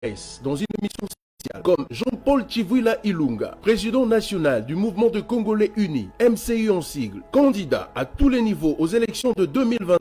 Dans une émission spéciale, comme Jean-Paul Chivuila Ilunga, président national du mouvement de Congolais Unis, MCU en sigle, candidat à tous les niveaux aux élections de 2023.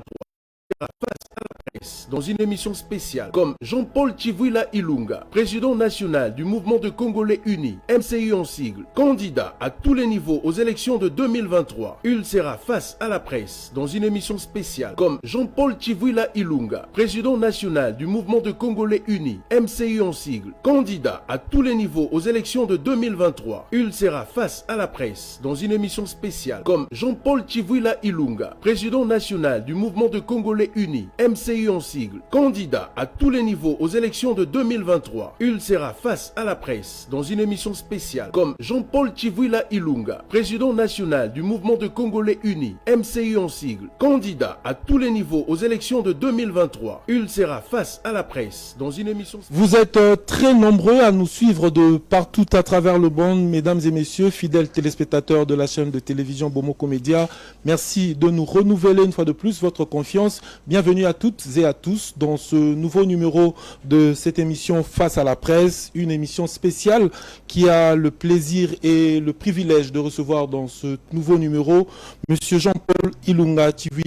Dans une émission spéciale, comme Jean-Paul Chivuila Ilunga, président national du mouvement de Congolais Unis, MCU en sigle, candidat à tous les niveaux aux élections de 2023. Il sera face à la presse dans une émission spéciale, comme Jean-Paul Chivuila Ilunga, président national du mouvement de Congolais Unis, MCU en sigle, candidat à tous les niveaux aux élections de 2023. Il sera face à la presse dans une émission spéciale, comme Jean-Paul Chivuila Ilunga, président national du mouvement de Congolais Unis, MCU en sigle, candidat à tous les niveaux aux élections de 2023. Il sera face à la presse dans une émission spéciale, comme Jean-Paul Chivuila Ilunga, président national du mouvement de Congolais Unis, MCU en sigle, candidat à tous les niveaux aux élections de 2023. Il sera face à la presse dans une émission spéciale. Vous êtes très nombreux à nous suivre de partout à travers le monde, mesdames et messieurs, fidèles téléspectateurs de la chaîne de télévision Bomoko Média. Merci de nous renouveler une fois de plus votre confiance. Bienvenue à toutes et à tous dans ce nouveau numéro de cette émission Face à la presse, une émission spéciale qui a le plaisir et le privilège de recevoir dans ce nouveau numéro Monsieur Jean-Paul Ilunga Chivuila,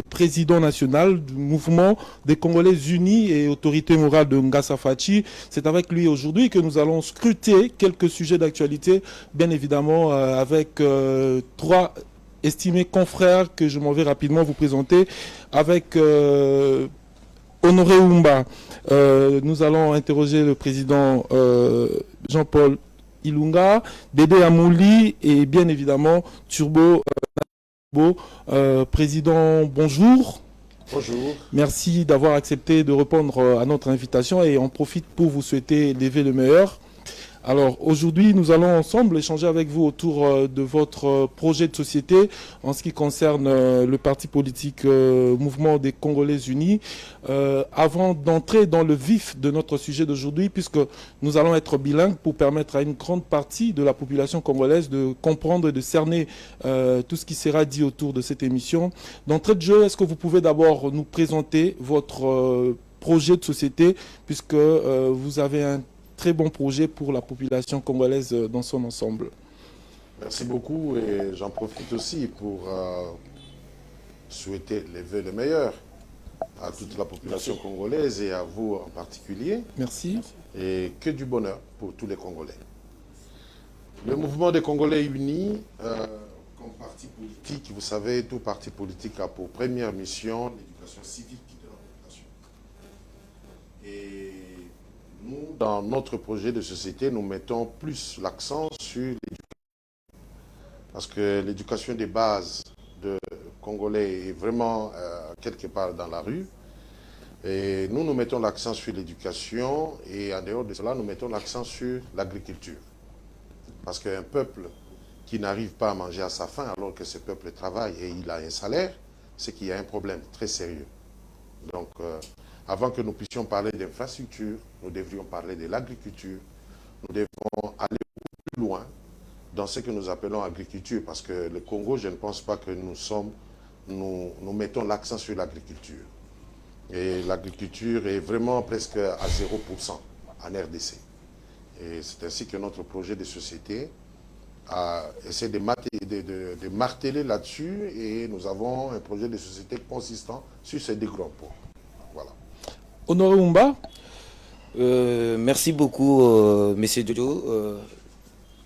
président national du mouvement des Congolais Unis et autorité morale de Ngassa Fachi. C'est avec lui aujourd'hui que nous allons scruter quelques sujets d'actualité, bien évidemment avec trois estimés confrères que je m'en vais rapidement vous présenter. Avec Honoré Oumba, nous allons interroger le président Jean-Paul Ilunga, Dédé Amouli et bien évidemment Turbo président, bonjour. Bonjour. Merci d'avoir accepté de répondre à notre invitation et on profite pour vous souhaiter l'évé le meilleur. Alors aujourd'hui, nous allons ensemble échanger avec vous autour de votre projet de société en ce qui concerne le parti politique Mouvement des Congolais Unis. Avant d'entrer dans le vif de notre sujet d'aujourd'hui, puisque nous allons être bilingues pour permettre à une grande partie de la population congolaise de comprendre et de cerner tout ce qui sera dit autour de cette émission. D'entrée de jeu, est-ce que vous pouvez d'abord nous présenter votre projet de société, puisque vous avez un très bon projet pour la population congolaise dans son ensemble. Merci beaucoup et j'en profite aussi pour souhaiter les vœux les meilleurs à toute la population congolaise et à vous en particulier. Merci. Et que du bonheur pour tous les Congolais. Le mouvement des Congolais unis, comme parti politique, vous savez, tout parti politique a pour première mission l'éducation civique de la population. Et nous, dans notre projet de société, nous mettons plus l'accent sur l'éducation. Parce que l'éducation des bases de Congolais est vraiment quelque part dans la rue. Et nous mettons l'accent sur l'éducation et en dehors de cela, nous mettons l'accent sur l'agriculture. Parce qu'un peuple qui n'arrive pas à manger à sa faim alors que ce peuple travaille et il a un salaire, c'est qu'il y a un problème très sérieux. Donc, avant que nous puissions parler d'infrastructure, nous devrions parler de l'agriculture. Nous devons aller plus loin dans ce que nous appelons agriculture, parce que le Congo, je ne pense pas que nous mettons l'accent sur l'agriculture. Et l'agriculture est vraiment presque à 0% en RDC. Et c'est ainsi que notre projet de société a essayé de marteler là-dessus, et nous avons un projet de société consistant sur ces deux grands points. Voilà. Honoré Oumba. Merci beaucoup, Monsieur Dodo,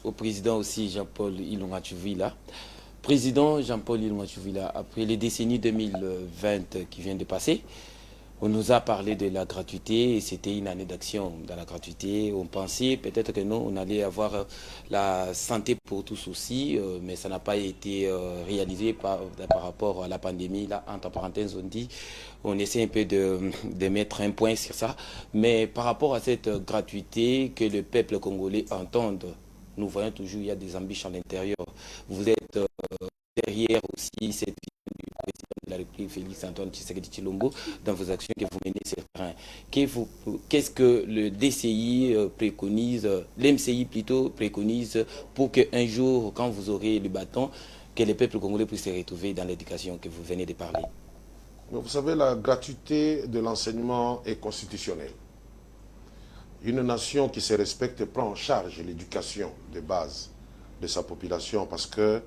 au président aussi Jean-Paul Ilunga Chivuila. Président Jean-Paul Ilunga Chivuila, après les décennies 2020 qui viennent de passer, on nous a parlé de la gratuité et c'était une année d'action dans la gratuité. On pensait peut-être que nous, on allait avoir la santé pour tous aussi, mais ça n'a pas été réalisé par rapport à la pandémie. Là, entre parenthèses, on dit, on essaie un peu de mettre un point sur ça. Mais par rapport à cette gratuité que le peuple congolais entende, nous voyons toujours il y a des ambitions à l'intérieur. Vous êtes derrière aussi cette vision du président de la République, Félix Antoine Tshisekedi Tshilombo, dans vos actions que vous menez sur le terrain. Qu'est-ce que le DCI préconise, l'MCI plutôt préconise, pour qu'un jour, quand vous aurez le bâton, que les peuples congolais puissent se retrouver dans l'éducation que vous venez de parler? Vous savez, la gratuité de l'enseignement est constitutionnelle. Une nation qui se respecte prend en charge l'éducation de base de sa population parce que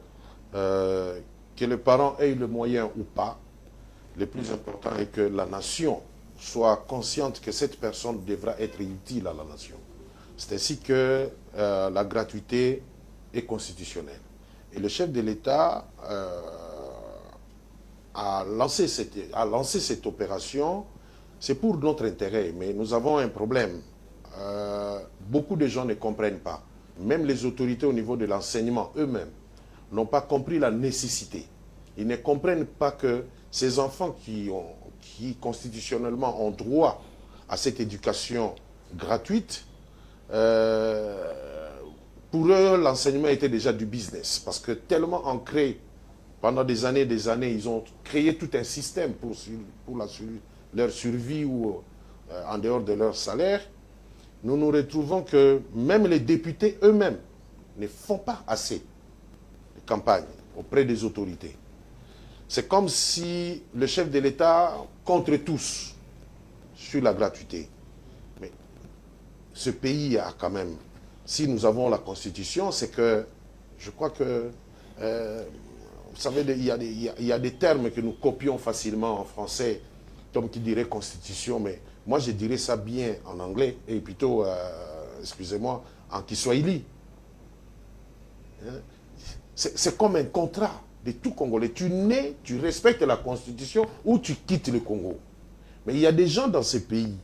les parents aient le moyen ou pas, le plus important est que la nation soit consciente que cette personne devra être utile à la nation. C'est ainsi que la gratuité est constitutionnelle. Et le chef de l'État a lancé cette opération, c'est pour notre intérêt, mais nous avons un problème. Beaucoup de gens ne comprennent pas. Même les autorités au niveau de l'enseignement eux-mêmes n'ont pas compris la nécessité. Ils ne comprennent pas que ces enfants qui constitutionnellement ont droit à cette éducation gratuite, pour eux, l'enseignement était déjà du business. Parce que tellement ancré, pendant des années, ils ont créé tout un système pour leur survie ou en dehors de leur salaire. Nous nous retrouvons que même les députés eux-mêmes ne font pas assez de campagne auprès des autorités. C'est comme si le chef de l'État contre tous sur la gratuité. Mais ce pays a quand même, si nous avons la Constitution, c'est que, je crois que, vous savez, il y a des termes que nous copions facilement en français, comme qui dirait Constitution, mais moi je dirais ça bien en anglais, et plutôt, excusez-moi, en kiswahili. C'est comme un contrat de tout Congolais. Tu nais, tu respectes la Constitution ou tu quittes le Congo. Mais il y a des gens dans ce pays,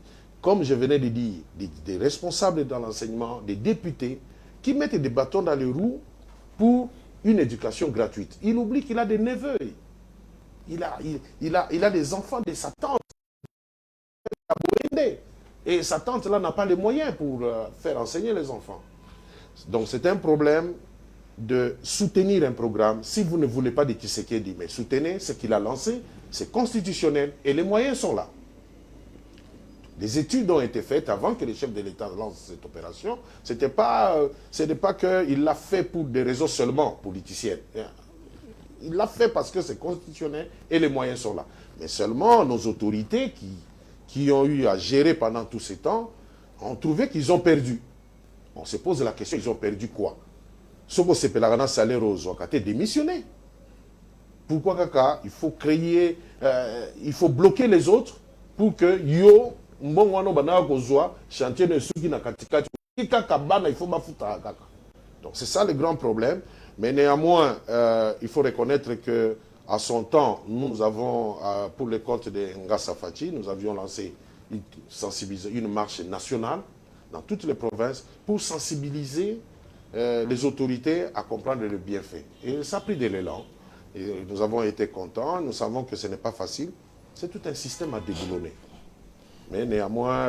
comme je venais de dire, des responsables dans l'enseignement, des députés, qui mettent des bâtons dans les roues pour une éducation gratuite. Il oublie qu'il a des neveux. Il a des enfants de sa tante. Et sa tante là n'a pas les moyens pour faire enseigner les enfants. Donc c'est un problème de soutenir un programme. Si vous ne voulez pas de Tshisekedi, mais soutenez ce qu'il a lancé, c'est constitutionnel et les moyens sont là. Des études ont été faites avant que le chef de l'État lance cette opération. Ce n'était pas qu'il l'a fait pour des raisons seulement politiciennes. Il l'a fait parce que c'est constitutionnel et les moyens sont là. Mais seulement nos autorités qui ont eu à gérer pendant tous ces temps ont trouvé qu'ils ont perdu. On se pose la question, ils ont perdu quoi? Ce que c'est la salaire aux Ouakate démissionné. Pourquoi kaka? Il faut créer, il faut bloquer les autres pour que yo mbongwano banaka kozwa chantier de suki na katikati kaka bana il faut bafuta kaka. Donc c'est ça le grand problème. Mais néanmoins, il faut reconnaître que à son temps, nous avons, pour le compte de Ngassa Fati, nous avions lancé une marche nationale dans toutes les provinces pour sensibiliser les autorités à comprendre le bienfait. Et ça a pris de l'élan. Et nous avons été contents. Nous savons que ce n'est pas facile. C'est tout un système à déboulonner. Mais néanmoins,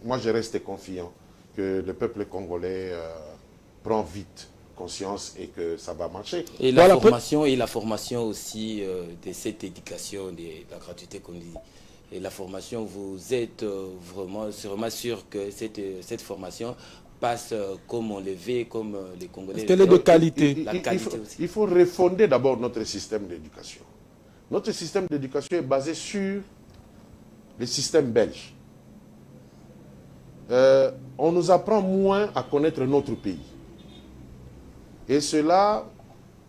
moi je reste confiant que le peuple congolais prend vite conscience et que ça va marcher. Et la formation aussi de cette éducation, de la gratuité qu'on dit. Et la formation, vous êtes vraiment sûr que cette formation passe comme on le veut, comme les Congolais. Est-ce qu'elle est de qualité? Il faut refonder d'abord notre système d'éducation. Notre système d'éducation est basé sur le système belge. On nous apprend moins à connaître notre pays. Et cela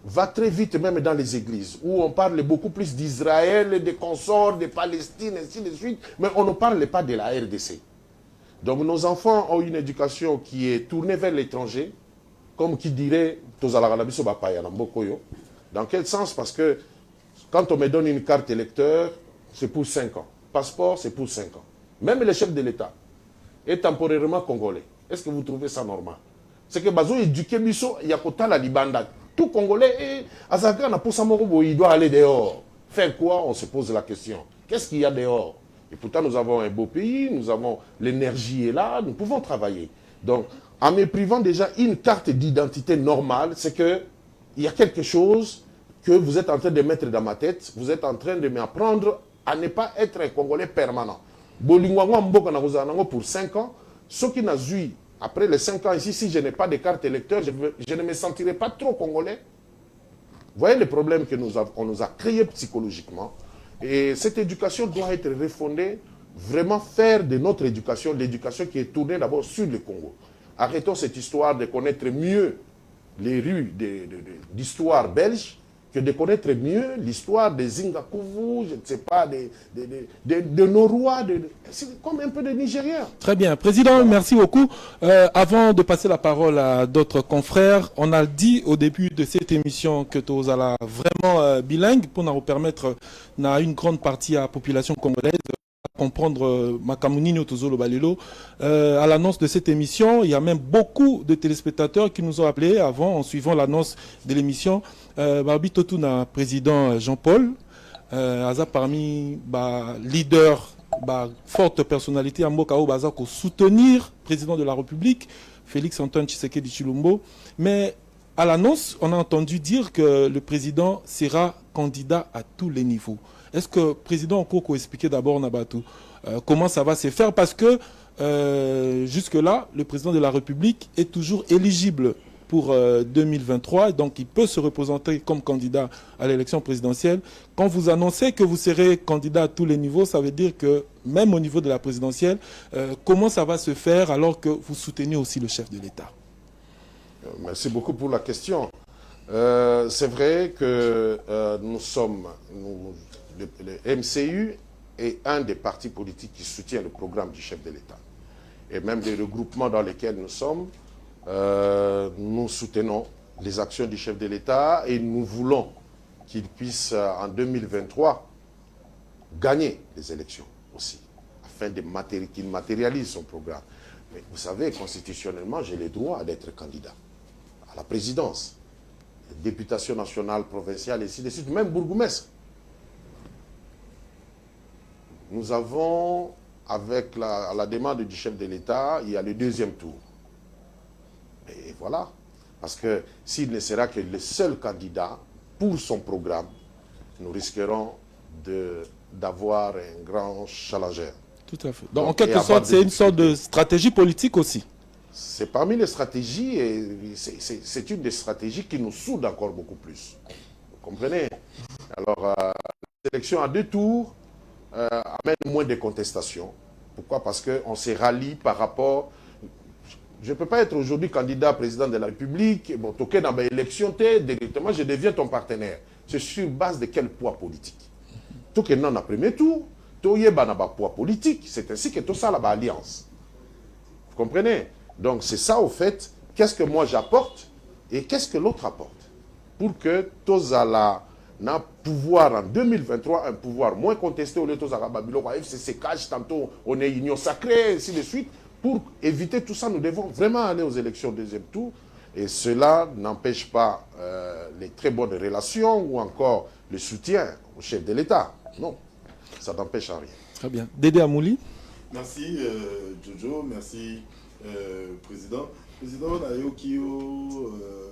va très vite même dans les églises, où on parle beaucoup plus d'Israël, des consorts, de Palestine, ainsi de suite, mais on ne parle pas de la RDC. Donc nos enfants ont une éducation qui est tournée vers l'étranger, comme qui dirait, dans quel sens? Parce que quand on me donne une carte électeur, c'est pour 5 ans. Passeport, c'est pour 5 ans. Même le chef de l'État est temporairement congolais. Est-ce que vous trouvez ça normal? C'est que Bazo éduqué Bisso, Yakota la Libanda. Tout Congolais et Azaka n'a pas sa il doit aller dehors. Faire quoi? On se pose la question. Qu'est-ce qu'il y a dehors? Et pourtant, nous avons un beau pays, nous avons l'énergie est là, nous pouvons travailler. Donc, en me privant déjà une carte d'identité normale, c'est que il y a quelque chose que vous êtes en train de mettre dans ma tête, vous êtes en train de m'apprendre à ne pas être un Congolais permanent. Pour 5 ans, ce qui n'a eu après les 5 ans ici, si je n'ai pas de carte électeur, je ne me sentirai pas trop congolais. Vous voyez les problèmes que on nous a créés psychologiquement. Et cette éducation doit être refondée vraiment faire de notre éducation l'éducation qui est tournée d'abord sur le Congo. Arrêtons cette histoire de connaître mieux les rues d'histoire belge que de connaître mieux l'histoire des Zingakuvu, je ne sais pas, de nos rois, c'est comme un peu des Nigériens. Très bien. Président, merci beaucoup. Avant de passer la parole à d'autres confrères, on a dit au début de cette émission que tu allais vraiment bilingue pour nous permettre à une grande partie de la population congolaise comprendre Makamunino Tozolo Balelo. À l'annonce de cette émission, il y a même beaucoup de téléspectateurs qui nous ont appelés avant, en suivant l'annonce de l'émission. Barbi Totuna, président Jean-Paul, Aza parmi leader, forte personnalité, Ambokao Baza pour soutenir le président de la République, Félix Antoine Tshisekedi Tshilombo. Mais à l'annonce, on a entendu dire que le président sera candidat à tous les niveaux. Est-ce que le président Okoko expliquer d'abord Nabatou comment ça va se faire? Parce que jusque-là, le président de la République est toujours éligible pour 2023, donc il peut se représenter comme candidat à l'élection présidentielle. Quand vous annoncez que vous serez candidat à tous les niveaux, ça veut dire que même au niveau de la présidentielle, comment ça va se faire alors que vous soutenez aussi le chef de l'État? Merci beaucoup pour la question. C'est vrai que le MCU est un des partis politiques qui soutient le programme du chef de l'État. Et même des regroupements dans lesquels nous sommes, nous soutenons les actions du chef de l'État et nous voulons qu'il puisse, en 2023, gagner les élections aussi, afin qu'il matérialise son programme. Mais vous savez, constitutionnellement, j'ai le droit d'être candidat à la présidence, députation nationale, provinciale, et ainsi de suite, même bourgmestre. Nous avons, avec la demande du chef de l'État, il y a le deuxième tour. Et voilà. Parce que s'il ne sera que le seul candidat pour son programme, nous risquerons d'avoir un grand challenger. Tout à fait. Donc en quelque sorte, c'est une sorte de stratégie politique aussi. C'est parmi les stratégies, et c'est une des stratégies qui nous soude encore beaucoup plus. Vous comprenez? Alors, l'élection à 2 tours amène moins de contestations. Pourquoi? Parce qu'on se rallie par rapport... Je ne peux pas être aujourd'hui candidat président de la République, bon, toqué dans l'élection, directement, je deviens ton partenaire. C'est sur base de quel poids politique? Toqué dans le premier tour, toyé dans poids politique, c'est ainsi que tout ça là alliance. Vous comprenez? Donc c'est ça au fait, qu'est-ce que moi j'apporte et qu'est-ce que l'autre apporte? Pour que Tozala n'a pouvoir en 2023, un pouvoir moins contesté au lieu de Tozala Babylon, FCC cache, tantôt on est union sacrée, ainsi de suite. Pour éviter tout ça, nous devons vraiment aller aux élections au deuxième tour. Et cela n'empêche pas les très bonnes relations ou encore le soutien au chef de l'État. Non, ça n'empêche à rien. Très bien. Dédé Amouli. Merci Jojo, merci Président. Président,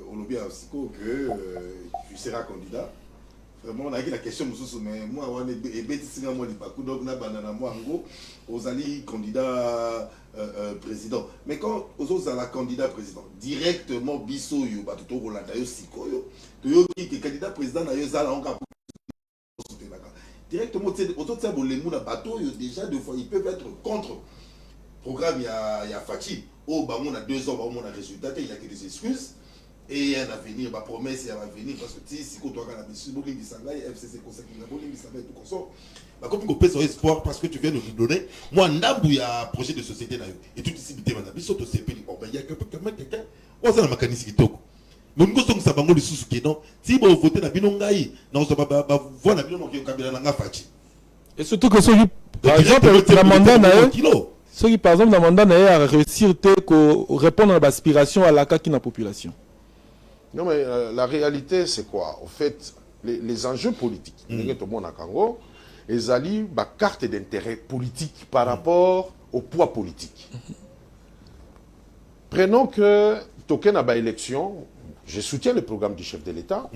on oublie aussi que tu seras candidat. Vraiment, on a la question, mais moi, on est candidat président. Mais quand on est candidat président, directement, biso yo, batuto rolanda yo sikoyo, yo qui candidat président na yo zala on directement, autour de les bateau, déjà deux fois, ils peuvent être contre. Programme, il y a Fatih. Oh, bah, on a 2 ans, on a un résultat, il n'y a que des excuses. Et un avenir, ma promesse, il y a un avenir, parce que si on doit regarder, si on doit FCC conseil, tout comme ça, comme on peut son espoir, parce que tu viens de nous donner, moi, il y a un projet de société là, et tout ici, il y a quelqu'un, on a un mécanisme qui toque. Mais nous sommes ça, les sous qui non, si vous votez la binongaï, non, ça va voir la binongaï qui est en Fatih. Et surtout que ceux qui, par exemple, la mandat ceux qui, par exemple, la mandat a réussi à répondre à l'aspiration à la CAQ dans la population. Non, mais la réalité, c'est quoi? En fait, les enjeux politiques, tout le monde à Congo, ils allient ma carte d'intérêt politique par rapport au poids politique. Prenons que token à élection, je soutiens le programme du chef de l'État.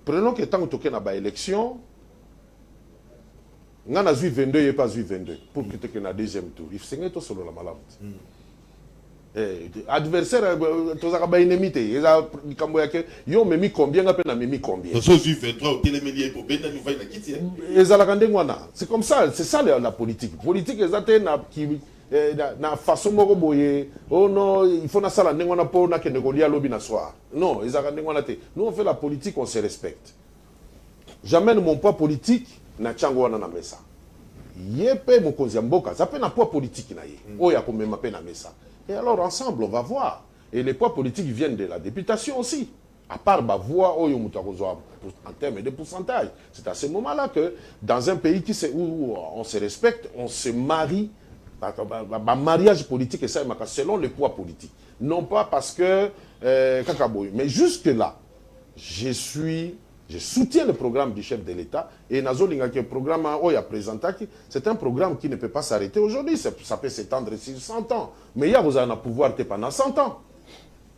Prenons que tant que token à élection, on a 22 et pas 22 pour que tu aies un deuxième tour. Il faut que tu aies la malade. Adversaire, tu as ennemi, yo memi combien, na memi combien. C'est comme ça, c'est ça la politique. Politique, na façon moko boye, oh non, il faut na sala ndengwana po na kende kolia lobi na soir. Non, nous on fait la politique, on se respecte. J'amène mon poids politique na tchango wana na mesa. Yepe mokonzi ya mboka, ça peut na poids politique na ye. Oya ko mema pe na mesa. Et alors ensemble on va voir. Et les poids politiques viennent de la députation aussi. À part ma voix oyo mutakozo en termes de pourcentage. C'est à ce moment-là que dans un pays où on se respecte, on se marie. Mariage politique et ça selon les poids politiques, non pas parce que mais jusque là je soutiens le programme du chef de l'État et Nazolinga qui est programme présenté, c'est un programme qui ne peut pas s'arrêter aujourd'hui, ça peut s'étendre sur 100 ans, mais il y a vous avez un pouvoir pendant 100 ans.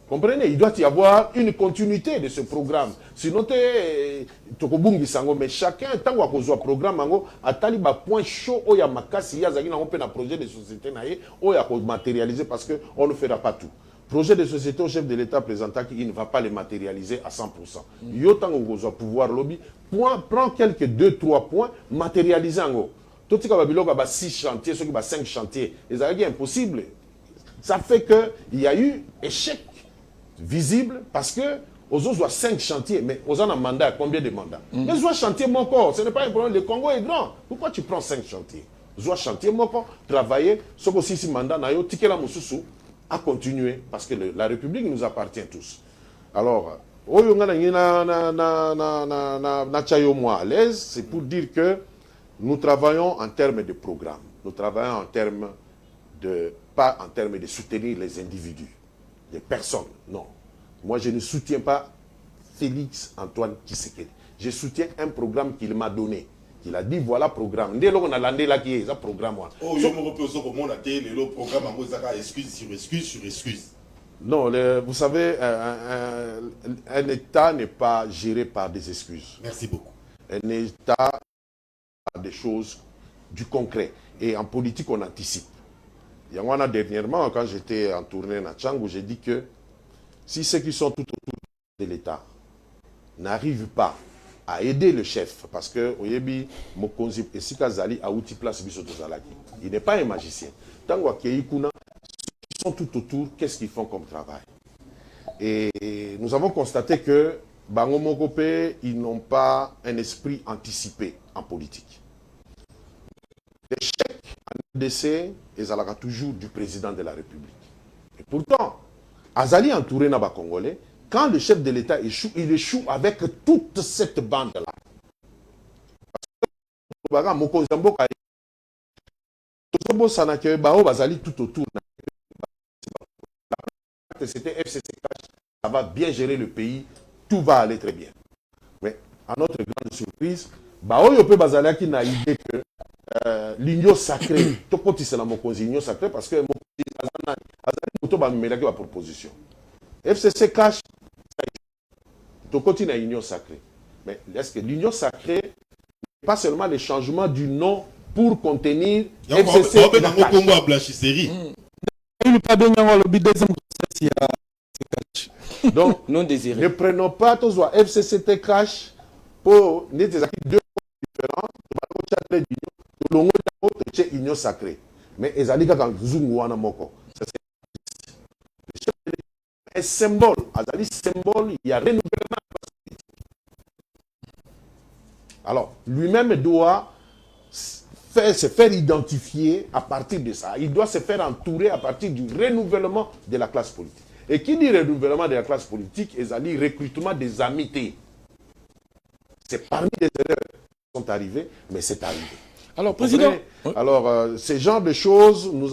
Comprenez, il doit y avoir une continuité de ce programme. Sinon, mais chacun, tant qu'on a un programme, a taliba point chaud, il y a makasi, il y a un projet de société, il y a matérialiser parce qu'on ne fera pas tout. Projet de société au chef de l'État présentant qu'il ne va pas les matérialiser à 100%. Il y a tant qu'on a pouvoir lobby, prend quelques 2-3 points, matérialiser en gros. Tout ce qui a 6 chantiers, ceux qui ont 5 chantiers, c'est impossible. Ça fait qu'il y a eu échec visible parce que aux autres 5 chantiers, mais aux autres mandat, combien de mandats? Mais soit chantier mon corps, ce n'est pas un problème, le Congo est grand. Pourquoi tu prends 5 chantiers? Soit chantier mon corps, travailler, ce que 6 mandats, ticket la moussou, à continuer, parce que la République nous appartient tous. Alors, c'est pour dire que nous travaillons en termes de programme, nous travaillons en termes de, pas en termes de soutenir les individus. Les personnes, non. Moi, je ne soutiens pas Félix Antoine Tshisekedi. Je soutiens un programme qu'il m'a donné. Il a dit, voilà le programme. Dès lors qu'on a landé là, qui est ce programme. Oh, il y a un programme, excuse sur excuse sur excuse. Non, vous savez, un État n'est pas géré par des excuses. Merci beaucoup. Un État a des choses, du concret. Et en politique, on anticipe. Dernièrement, quand j'étais en tournée à Tchangou, j'ai dit que si ceux qui sont tout autour de l'État n'arrivent pas à aider le chef, parce que Oyebi Mokonzi et Sikazali a outil place Bissotozalaki. Il n'est pas un magicien. Tango Keikuna, ceux qui sont tout autour, qu'est-ce qu'ils font comme travail? Et nous avons constaté que Bango Mokope, ils n'ont pas un esprit anticipé en politique. L'échec en RDC est toujours du président de la République. Et pourtant, Azali entouré n'a pas Congolais. Quand le chef de l'État échoue, il échoue avec toute cette bande-là. Tout autour. C'était FCCH, ça va bien gérer le pays, tout va aller très bien. Mais à notre grande surprise, qui n'a idée que l'union sacrée, c'est l'union sacrée parce que la proposition. FCC cache, tu continues à l'union sacrée. Mais est-ce que l'union sacrée n'est pas seulement le changement du nom pour contenir FCC? Donc, non désiré. Ne prenons pas tous FCCT cash pour des acquis deux différents. C'est union sacrée. Mais Ezalika quand Zunguana Moko. C'est un symbole. Azali symbole, il y a renouvellement. Alors, lui-même doit se faire identifier à partir de ça. Il doit se faire entourer à partir du renouvellement de la classe politique. Et qui dit renouvellement de la classe politique, Ezali, recrutement des amités. C'est parmi les erreurs qui sont arrivées, mais c'est arrivé. Alors, Président... Alors, ces genres de choses, nous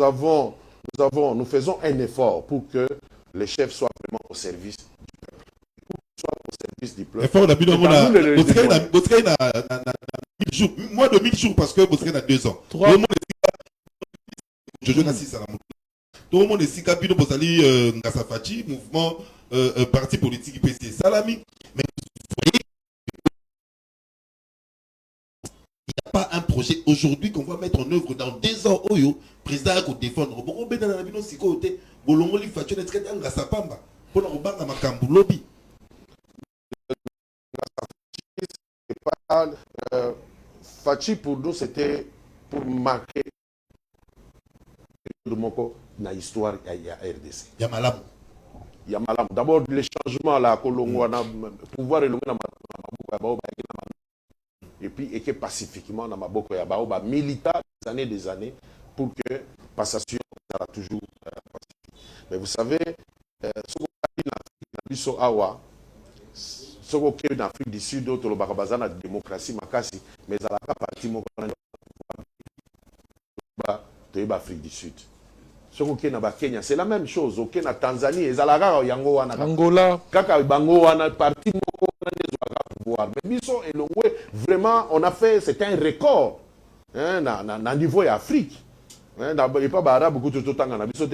faisons un effort pour que les chefs soient vraiment au service du peuple. Pour qu'ils soient au service du peuple. Effort, moins de 1000 jours parce que vous serez dans 2 ans. Tout le monde est si capable pour aller Ngasafati, mouvement, parti politique PC Salami. Mais vous voyez, il n'y a pas un projet. projets aujourd'hui qu'on va mettre en œuvre dans 2 ans. Oyo, président a défendre. Bon, on est dans la vie, c'est côté. Bolongo li facture est très dans sa pamba. Pour la robanga makambu lobby. Fachi pour nous c'était pour marquer le moko na histoire ya RDC. Yamalam. Yamalam. D'abord les changements là Kolongo na pouvoir elongo na et puis et que pacifiquement na maboko ya baoba militant des années pour que passation sera toujours pacifique. Mais vous savez ce qu'on a na biso awa ce qu'on a en Afrique du Sud d'autres le barabazana de démocratie makasi mais à la partie moko de Afrique du Sud. Ce qu'on a na Kenya c'est la même chose au Kenya Tanzanie et Zalaga yango wana Angola kaka bango wana parti moko pouvoir mais biso et vraiment on a fait c'était un record hein na niveau ya Afrique hein et pas bara beaucoup de temps na biso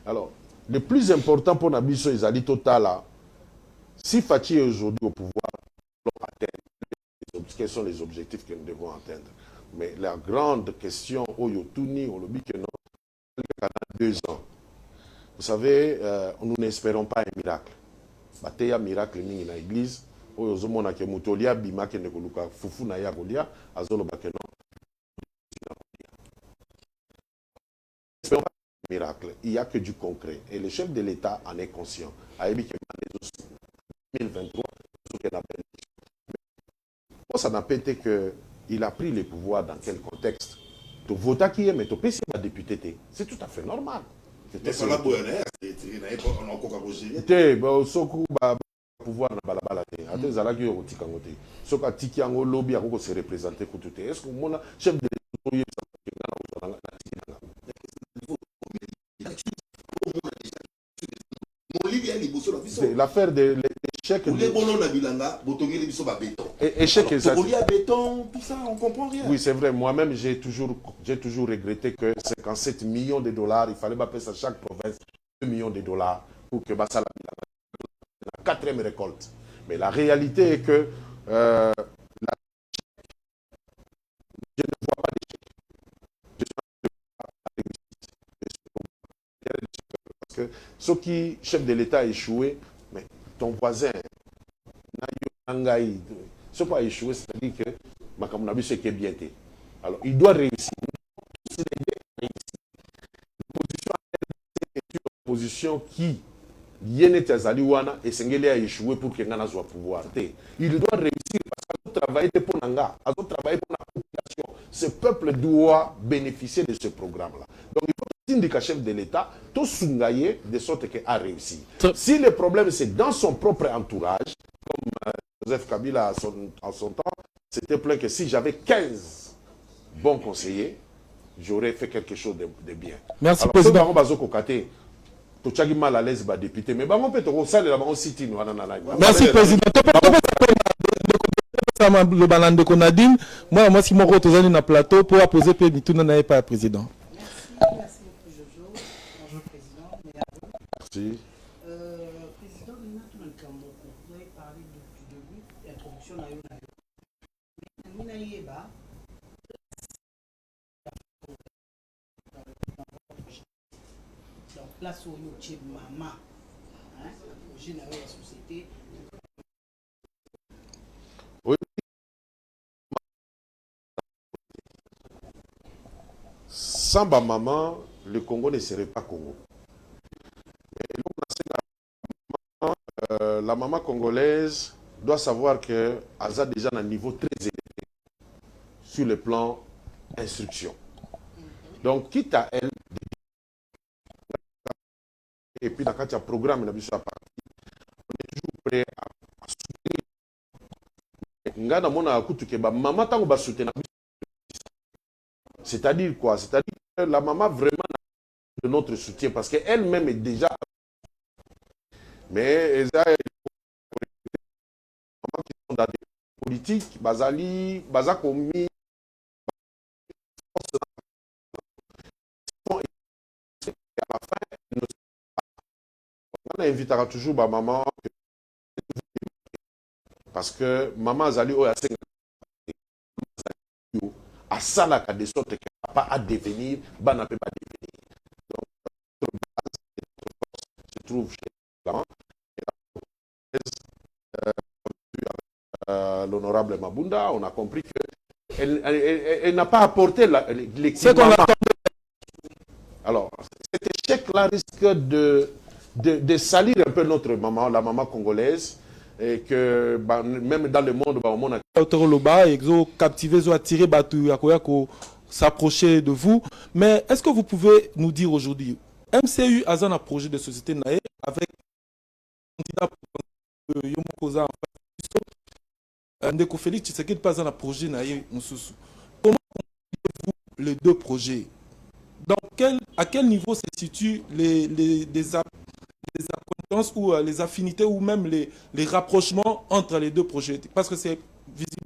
alors le plus important pour na biso ezali total si Fachi est aujourd'hui au pouvoir quels sont les objectifs que nous devons atteindre. Mais la grande question, Oyotuni, on le dit que non, 2 ans. Vous savez, nous n'espérons pas un miracle. Il y a un miracle dans l'église. Oyozomona ke mutolia bima ke nekoluka fufu na ya kolia azolo bakeno. Miracle. Il n'y a que du concret. Et le chef de l'État en est conscient. A 2023, ça n'a pas été qu'il a pris le pouvoir dans quel contexte. Tu votes qui est, mais tu peux pas député. C'est tout à fait normal. Mais ça l'a beau, on a encore pouvoir na balabala te ate zalaki yo kotika ngote soka tiki yango lobby akoko se représenter ko tout est-ce que mon chef de c'est l'affaire de l'échec échec béton tout ça on comprend rien. Oui c'est vrai, moi-même j'ai toujours regretté que 57 millions de dollars il fallait pas ça chaque province 2 millions de dollars pour que Bassala la 4e récolte. Mais la réalité est que je ne vois pas d'échec. Parce que ceux qui, chef de l'État a échoué, mais ton voisin, ce qui a échoué, c'est-à-dire que Makamunabi c'est qui est bien été. Alors il doit réussir. Une position qui Yénet Azaliwana et Sengele a échoué pour que Ngana soit pouvoir. Il doit réussir parce qu'il travaille pour Nanga, il doit travailler pour la population. Ce peuple doit bénéficier de ce programme-là. Donc il faut indiquer chef de l'État, tout Sungaye de sorte qu'il a réussi. Si le problème c'est dans son propre entourage, comme Joseph Kabila en son temps, c'était plein que si j'avais 15 bons conseillers, j'aurais fait quelque chose de bien. Merci, alors, Président. Tu as mal à l'aise, député, mais on peut te resserrer là-bas aussi. Merci, Président. Le banan de Konadine, moi, si mon retour dans le plateau pour poser tout n'avait pas Président. Merci beaucoup, Jojo. Bonjour, Président. Merci. Président, vous avez parlé du début, l'introduction à Yonayeba. Donc, place au Youtube Maman, hein, projet dans la société. Oui. Sans ma maman, le Congo ne serait pas Congo. La maman congolaise doit savoir qu'elle a déjà un niveau très élevé sur le plan instruction. Donc, quitte à elle, et puis dans le cadre du programme, on est toujours prêt à soutenir. C'est-à-dire quoi? C'est-à-dire que la maman vraiment de notre soutien parce qu'elle-même est déjà. Mais les mamans qui sont dans des politiques, Bazali, Bazakomi, à la fin, on invitera toujours ma maman parce que maman Zali a à ça là, de sorte qu'elle n'a pas à devenir, bah n'a pas à devenir. Donc, notre base se trouve chez les gens. L'honorable Mabunda, on a compris qu'elle n'a pas apporté l'équilibre. Alors, cet échec-là risque de salir un peu notre maman, la maman congolaise, et que bah, même dans le monde, bah, au monde captiver, attirer, s'approcher de vous. Mais est-ce que vous pouvez nous dire aujourd'hui, MCU a un projet de société naïe avec Yomokoza Ndeko Félix Tshisekedi pas un projet naïe. Comment comprenez-vous les deux projets? À quel niveau se situent les acquaintances ou les affinités ou même les rapprochements entre les deux projets? Parce que c'est visiblement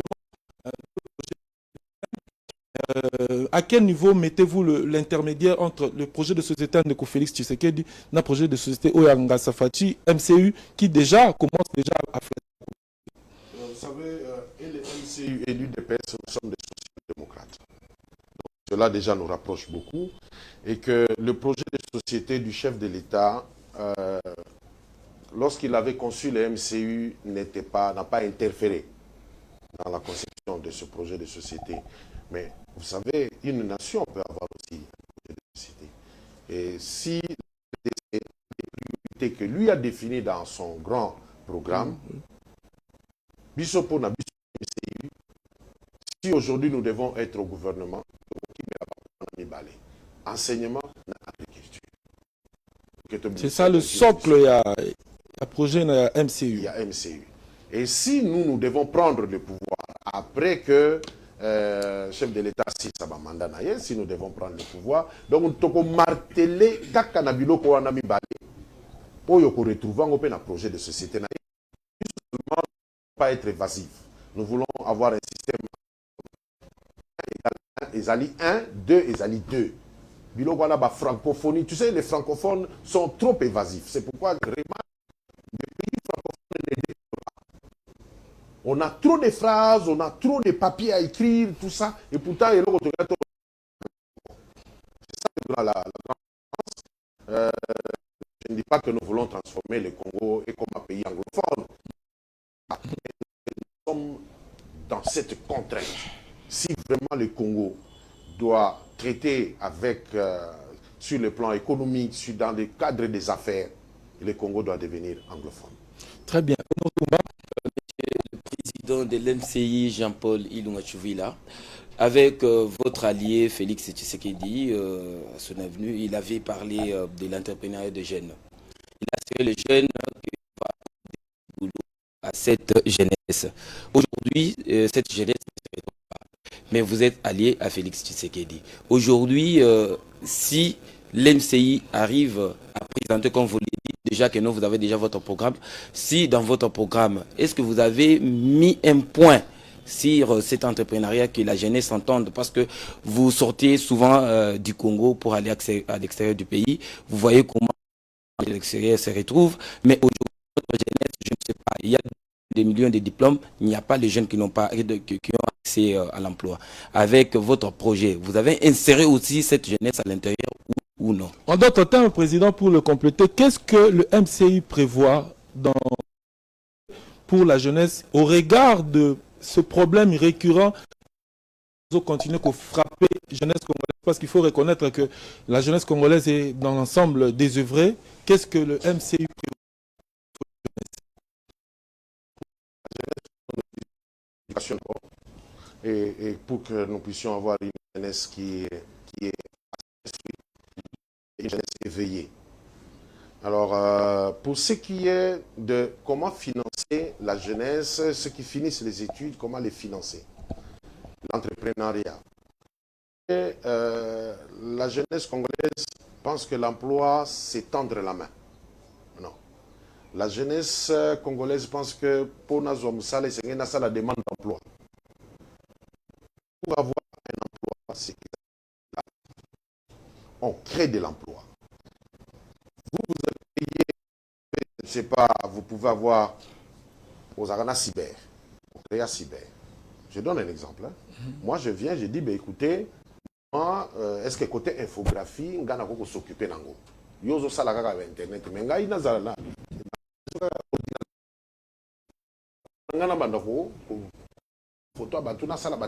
à quel niveau mettez-vous l'intermédiaire entre le projet de société de Félix Tshisekedi et le projet de société Oyanga Safati, MCU, qui déjà commence déjà à faire? Vous savez, et les MCU et l'UDPS, nous sommes des sociétés-démocrates. Cela déjà nous rapproche beaucoup et que le projet de société du chef de l'État, lorsqu'il avait conçu le MCU, n'a pas interféré dans la conception de ce projet de société. Mais vous savez, une nation peut avoir aussi un projet de société. Et si les priorités que lui a définies dans son grand programme, Bissopona, MCU, si aujourd'hui nous devons être au gouvernement, enseignement, agriculture. C'est ça le socle, il y a projet MCU. Il y a MCU. Et si nous devons prendre le pouvoir après que chef de l'État, si ça va mandat, si nous devons prendre le pouvoir, donc nous devons marteler Kakanabilo Koanami Bale pour retrouver un projet de société. Seulement pas être évasif. Nous voulons avoir un système Ezali 1, 2, Ezali 2. Biloko la francophonie. Tu sais, les francophones sont trop évasifs. C'est pourquoi vraiment, les pays francophones ne développent pas. On a trop de phrases, on a trop de papiers à écrire, tout ça. Et pourtant, c'est ça la France. Je ne dis pas que nous voulons transformer le Congo comme un pays anglophone. Nous sommes dans cette contrainte. Si vraiment le Congo doit traiter avec, sur le plan économique, dans le cadre des affaires, le Congo doit devenir anglophone. Très bien. Le président de l'MCI, Jean-Paul Ilunga Tshuvila, avec votre allié Félix Tshisekedi, à son avenue, il avait parlé de l'entrepreneuriat de jeunes. Il a assuré les jeunes qui va du boulot à cette jeunesse. Aujourd'hui, cette jeunesse ne se retrouve pas. Mais vous êtes allié à Félix Tshisekedi. Aujourd'hui, si l'MCI arrive à présenter, comme vous l'avez dit, déjà que non, vous avez déjà votre programme. Si dans votre programme, est-ce que vous avez mis un point sur cet entrepreneuriat que la jeunesse s'entende? Parce que vous sortez souvent du Congo pour aller à l'extérieur du pays. Vous voyez comment l'extérieur se retrouve. Mais aujourd'hui, notre jeunesse, je ne sais pas, il y a des millions de diplômes, il n'y a pas les jeunes qui n'ont pas qui ont accès à l'emploi. Avec votre projet, vous avez inséré aussi cette jeunesse à l'intérieur ou non? En d'autres termes, Président, pour le compléter, qu'est-ce que le MCI prévoit pour la jeunesse au regard de ce problème récurrent continuer à frapper la jeunesse congolaise? Parce qu'il faut reconnaître que la jeunesse congolaise est dans l'ensemble désœuvrée. Qu'est-ce que le MCI prévoit? Et pour que nous puissions avoir une jeunesse qui est une jeunesse éveillée. Alors, pour ce qui est de comment financer la jeunesse, ceux qui finissent les études, comment les financer? L'entrepreneuriat. La jeunesse congolaise pense que l'emploi, c'est tendre la main. Non. La jeunesse congolaise pense que pour nous, c'est la demande d'emploi. Pour avoir un emploi, c'est on crée de l'emploi. Vous avez payé, je ne sais pas, vous pouvez avoir aux arena cyber, on crée à cyber. Je donne un exemple. Hein. Moi, je viens, je dis, ben, écoutez, moi, est-ce que côté infographie, on va s'occuper d'ango. Yozo salaka avec Internet, mais ngai nazala. Photo,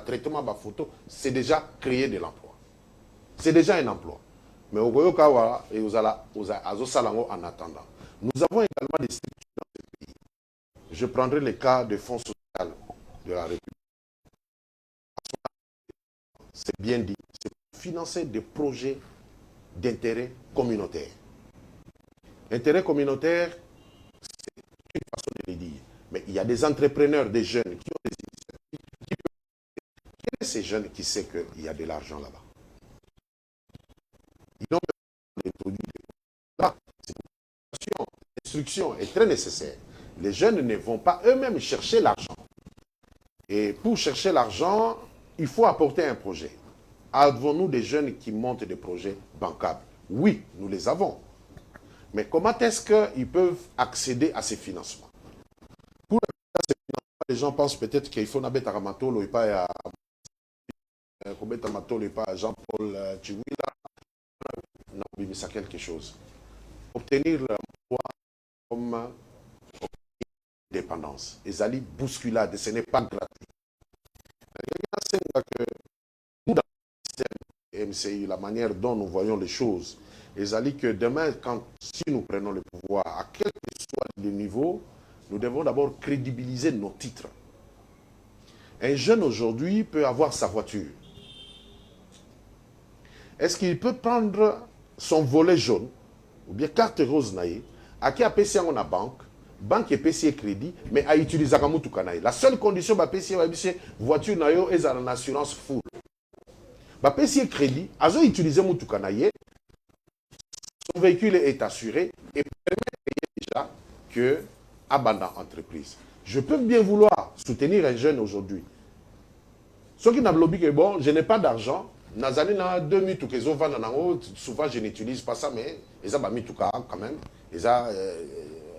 traitement de photo, c'est déjà créer de l'emploi. C'est déjà un emploi. Mais au Goyokawa et aux Azosalango en attendant. Nous avons également des structures dans ce pays. Je prendrai le cas des fonds sociaux de la République. C'est bien dit, c'est pour financer des projets d'intérêt communautaire. Intérêt communautaire, c'est une façon de le dire. Mais il y a des entrepreneurs, des jeunes qui ont des initiatives. Quels sont ces jeunes qui savent qu'il y a de l'argent là-bas? Ils ont besoin des produits. Là, l'instruction est très nécessaire. Les jeunes ne vont pas eux-mêmes chercher l'argent. Et pour chercher l'argent, il faut apporter un projet. Avons-nous des jeunes qui montent des projets bancables? Oui, nous les avons. Mais comment est-ce qu'ils peuvent accéder à ces financements? Pour ces financements, les gens pensent peut-être qu'il faut n'abattre à Ramatolo et pas à Jean-Paul Chiwila. Non, mais c'est quelque chose. Obtenir l'emploi comme dépendance. Les alliés bousculades, ce n'est pas gratuit. Nous, dans le système MCI, la manière dont nous voyons les choses, les alliés que demain, si nous prenons le pouvoir, à quel que soit le niveau, nous devons d'abord crédibiliser nos titres. Un jeune aujourd'hui peut avoir sa voiture. Est-ce qu'il peut prendre son volet jaune, ou bien carte rose naïe, à qui a payé en la banque est payé crédit, mais à utiliser comme tout canal. La seule condition pour payer c'est voiture naïe est en assurance full. Pour payer crédit, à utiliser tout canal, son véhicule est assuré et permet déjà que abandon entreprise. Je peux bien vouloir soutenir un jeune aujourd'hui. Ce qui n'a lobby que bon, je n'ai pas d'argent. Nazali na 2000 tout que souvent je n'utilise pas ça, mais ils ont mis tout cas quand même. Ils ont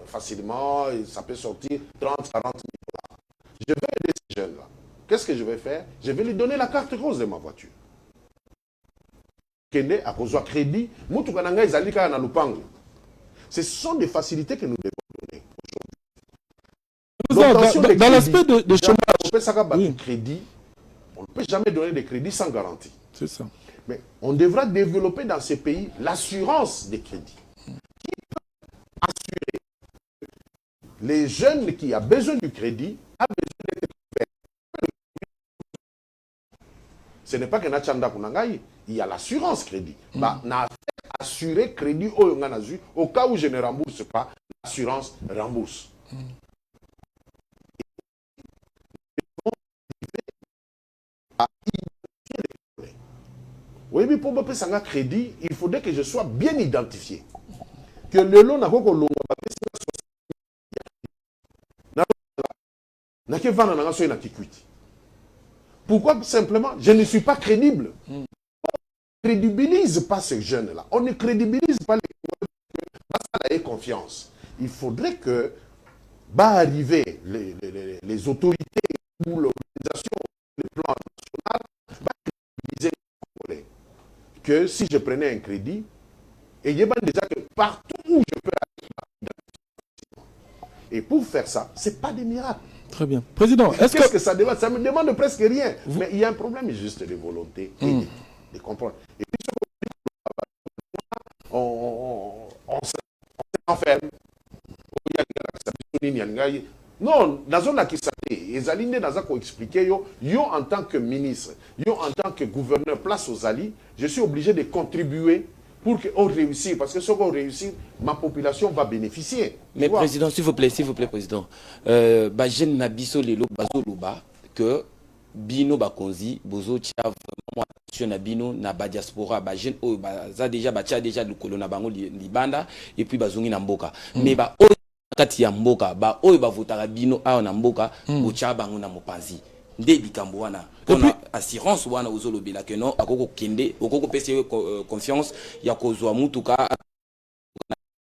facilement, ça peut sortir 30, 40 000 $. Je vais aider ces jeunes-là. Qu'est-ce que je vais faire? Je vais lui donner la carte rose de ma voiture. À cause de crédit, ce sont des facilités que nous devons donner aujourd'hui. Dans l'aspect de chômage, crédit, on ne peut jamais donner des crédits sans garantie. C'est ça. Mais on devra développer dans ces pays l'assurance des crédits. Qui peut assurer les jeunes qui ont besoin du crédit a besoin d'être payés. Ce n'est pas que Nachanda Kunangai, il y a l'assurance crédit. Na assurer crédit au cas où je ne rembourse pas, l'assurance rembourse. Oui, mais pour payer un crédit, il faudrait que je sois bien identifié. Que le lot n'a pas pourquoi simplement je ne suis pas crédible? On ne crédibilise pas ces jeunes-là. On ne crédibilise pas les confiance. Il faudrait que arriver les autorités ou l'organisation, le plan national, crédibiliser que si je prenais un crédit, et il y a déjà que partout où je peux aller, et pour faire ça, ce n'est pas des miracles. Très bien. Président, qu'est-ce que ça demande? Ça me demande presque rien. Mais il y a un problème juste de volonté et de comprendre. Et puis, on s'enferme. Non, dans la qui les alliés n'ont expliqué yo en tant que ministre, yo en tant que gouverneur place aux alliés, je suis obligé de contribuer pour qu'on réussisse. Parce que si on réussit, ma population va bénéficier. Mais président, s'il vous plaît, président. Jeune Nabiso Lelo Bazoluba, que Bino Bakonzi, Bozo Tchav, moi, Bino, Naba Diaspora, Bajen, déjà le colon Bango Libanda, et puis Bazungi Namboka. Mais kati ya mboka oyo bavotaka bino awa na mboka botia bango na mopanzi nde likambo wana pona assurance wana ozolobela ke non akoko kende okoko pesa confiance ya kozwa mutuka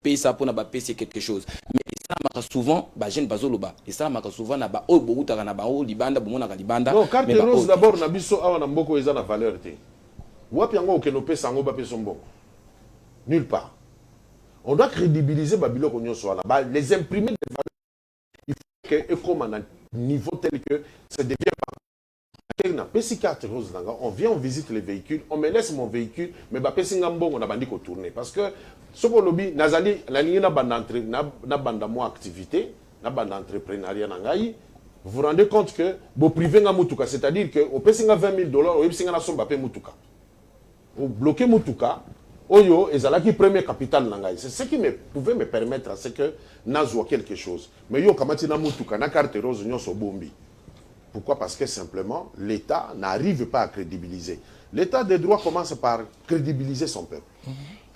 pesa pona ba pesa quelque chose mais souvent ba jeune bazoloba et ça maka souvent na ba o boutaka na ba o libanda bomona ka libanda. Non, carte rose d'abord na biso awa na mboko eza na valeur te. Wapi yango okenope sango ba peso mboko. Nulle part. On doit crédibiliser Babylone Konyo Soala. Les imprimer des valeurs, il faut que comme à un niveau tel que ça devient on vient, on visite les véhicules, on me laisse mon véhicule, mais on a bandi qu'on tourne. Parce que ce qu'on lobby, nazali, la ligne n'a pas activité, n'a pas d'entrepreneuriat nangai. Vous vous rendez compte que vous privez nga mutuka, c'est-à-dire que au pesinga $20,000, au pesinga na somba pe mutuka. Au bloquer mutuka, oyo ezalaki premier capital nangai. C'est ce qui pouvait me permettre à ce que nazwa quelque chose. Mais yo kamati na mutuka na carte rose nyoso bombi. Pourquoi? Parce que simplement, l'État n'arrive pas à crédibiliser. L'État des droits commence par crédibiliser son peuple.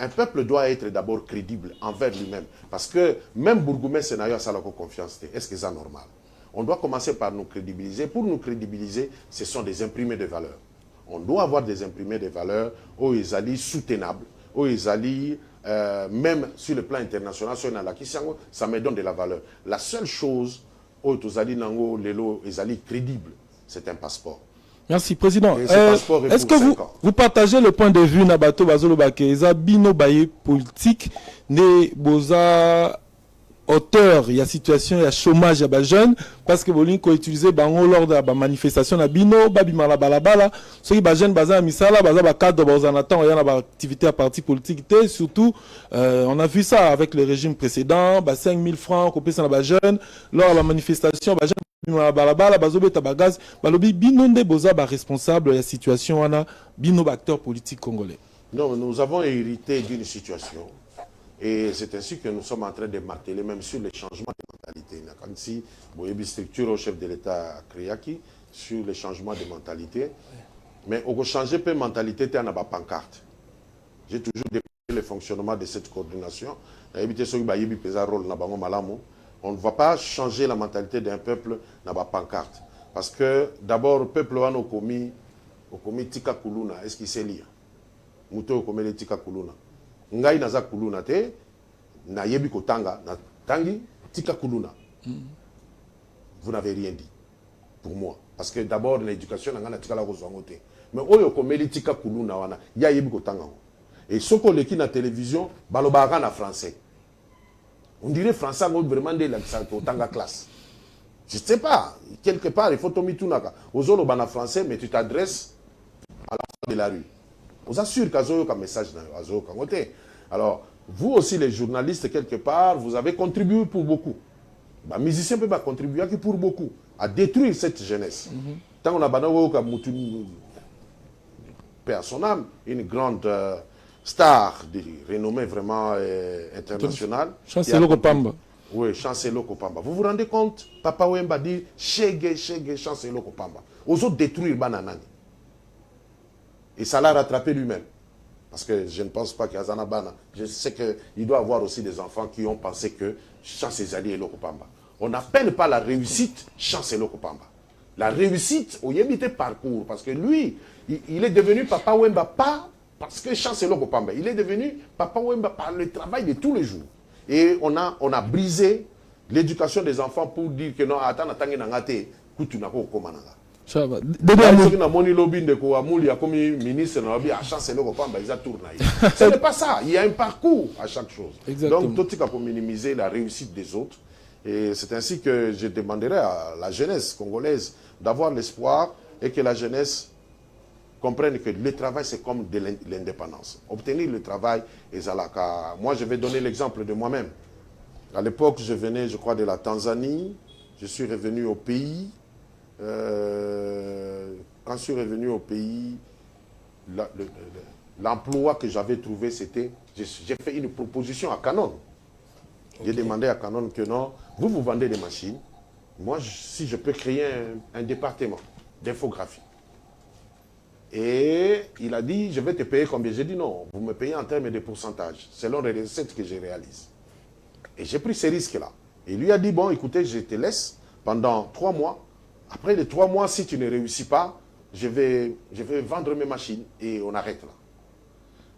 Un peuple doit être d'abord crédible envers lui-même. Parce que même Bourgoumès Sénayo a ça la confiance. Est-ce que c'est normal? On doit commencer par nous crédibiliser. Pour nous crédibiliser, ce sont des imprimés de valeurs. On doit avoir des imprimés de valeurs où ils allaient soutenables, où ils allaient même sur le plan international, ça me donne de la valeur. La seule chose crédible, c'est un passeport. Merci, Président. Est-ce que vous partagez le point de vue Nabato Bazoloba que Zabino Baye politique ne boza auteur, il y a situation, il y a chômage, il y a jeunes, parce que Bolin ko utilisé bango lors de la manifestation na bino, babi mala balabala, ceux qui jeunes baza misala, baza cadre bazanatan, il y a une activité à parti politique, surtout, on a vu ça avec le régime précédent, 5 000 francs, coupé ça na jeunes, lors de la manifestation, jeunes balabala, bazobe tabagaz, balobi binonde boza responsable de la situation, on a bino acteur politique congolais. Non, nous avons hérité d'une situation. Et c'est ainsi que nous sommes en train de marteler même sur les changements de mentalité. Quand si vous avez une structure au chef de l'État Kriaki sur les changements de mentalité, mais on peut changer de mentalité, tu as une pancarte. J'ai toujours développé le fonctionnement de cette coordination. On ne va pas changer la mentalité d'un peuple dans la pancarte. Parce que d'abord, le peuple a commis Tika Kuluna. Est-ce qu'il sait lire? Mouto a commis Tika Kuluna. Ngai naza kuluna te na yebi kotanga na tangi tika kuluna. Vous n'avez rien dit pour moi parce que d'abord l'éducation na tika la kozwangote mais oyo komeli tika kuluna wana ya yebi kotanga et soko leki na télévision balobaka na français on dirait français ngo vraiment de la kotanga classe je sais pas quelque part il faut tomi tunaka ozolo bana français mais tu t'adresses à l'enfant de la rue. Vous assure qu'il y a un message dans le. Alors, vous aussi, les journalistes, quelque part, vous avez contribué pour beaucoup. Les musiciens peuvent contribuer pour beaucoup à détruire cette jeunesse. Tant qu'on a paix à son âme, une grande star de renommée vraiment internationale. Chancelo Kopamba. Oui, Chancelo Kopamba. Vous vous rendez compte? Papa Wemba dit Chege, Chancelo Kopamba. Aux autres détruire Bananani. Et ça l'a rattrapé lui-même. Parce que je ne pense pas qu'il y a Zanabana. Je sais qu'il doit avoir aussi des enfants qui ont pensé que Chancelo Lokopamba. On n'appelle pas la réussite Chancelo Kopamba. La réussite, au Yébité parcours. Parce que lui, il est devenu Papa Wemba pas parce que Chancelo Kopamba. Il est devenu Papa Wemba par le travail de tous les jours. Et on a brisé l'éducation des enfants pour dire que non, attends, Kutunako Komananga. Ce n'est pas ça. Il y a un parcours à chaque chose. Exactement. Donc, tout pour minimiser la réussite des autres. Et c'est ainsi que je demanderai à la jeunesse congolaise d'avoir l'espoir et que la jeunesse comprenne que le travail, c'est comme de l'indépendance. Obtenir le travail, et Zalaka. Moi, je vais donner l'exemple de moi-même. À l'époque, je venais, je crois, de la Tanzanie. Je suis revenu au pays. Quand je suis revenu au pays, l'emploi que j'avais trouvé, c'était... J'ai fait une proposition à Canon. Okay. J'ai demandé à Canon que non, vous vendez des machines. Moi, si je peux créer un département d'infographie. Et il a dit, je vais te payer combien? J'ai dit non, vous me payez en termes de pourcentage, selon les recettes que je réalise. Et j'ai pris ces risques-là. Et lui a dit, bon, écoutez, je te laisse pendant 3 mois. Après les 3 mois, si tu ne réussis pas, je vais vendre mes machines et on arrête là.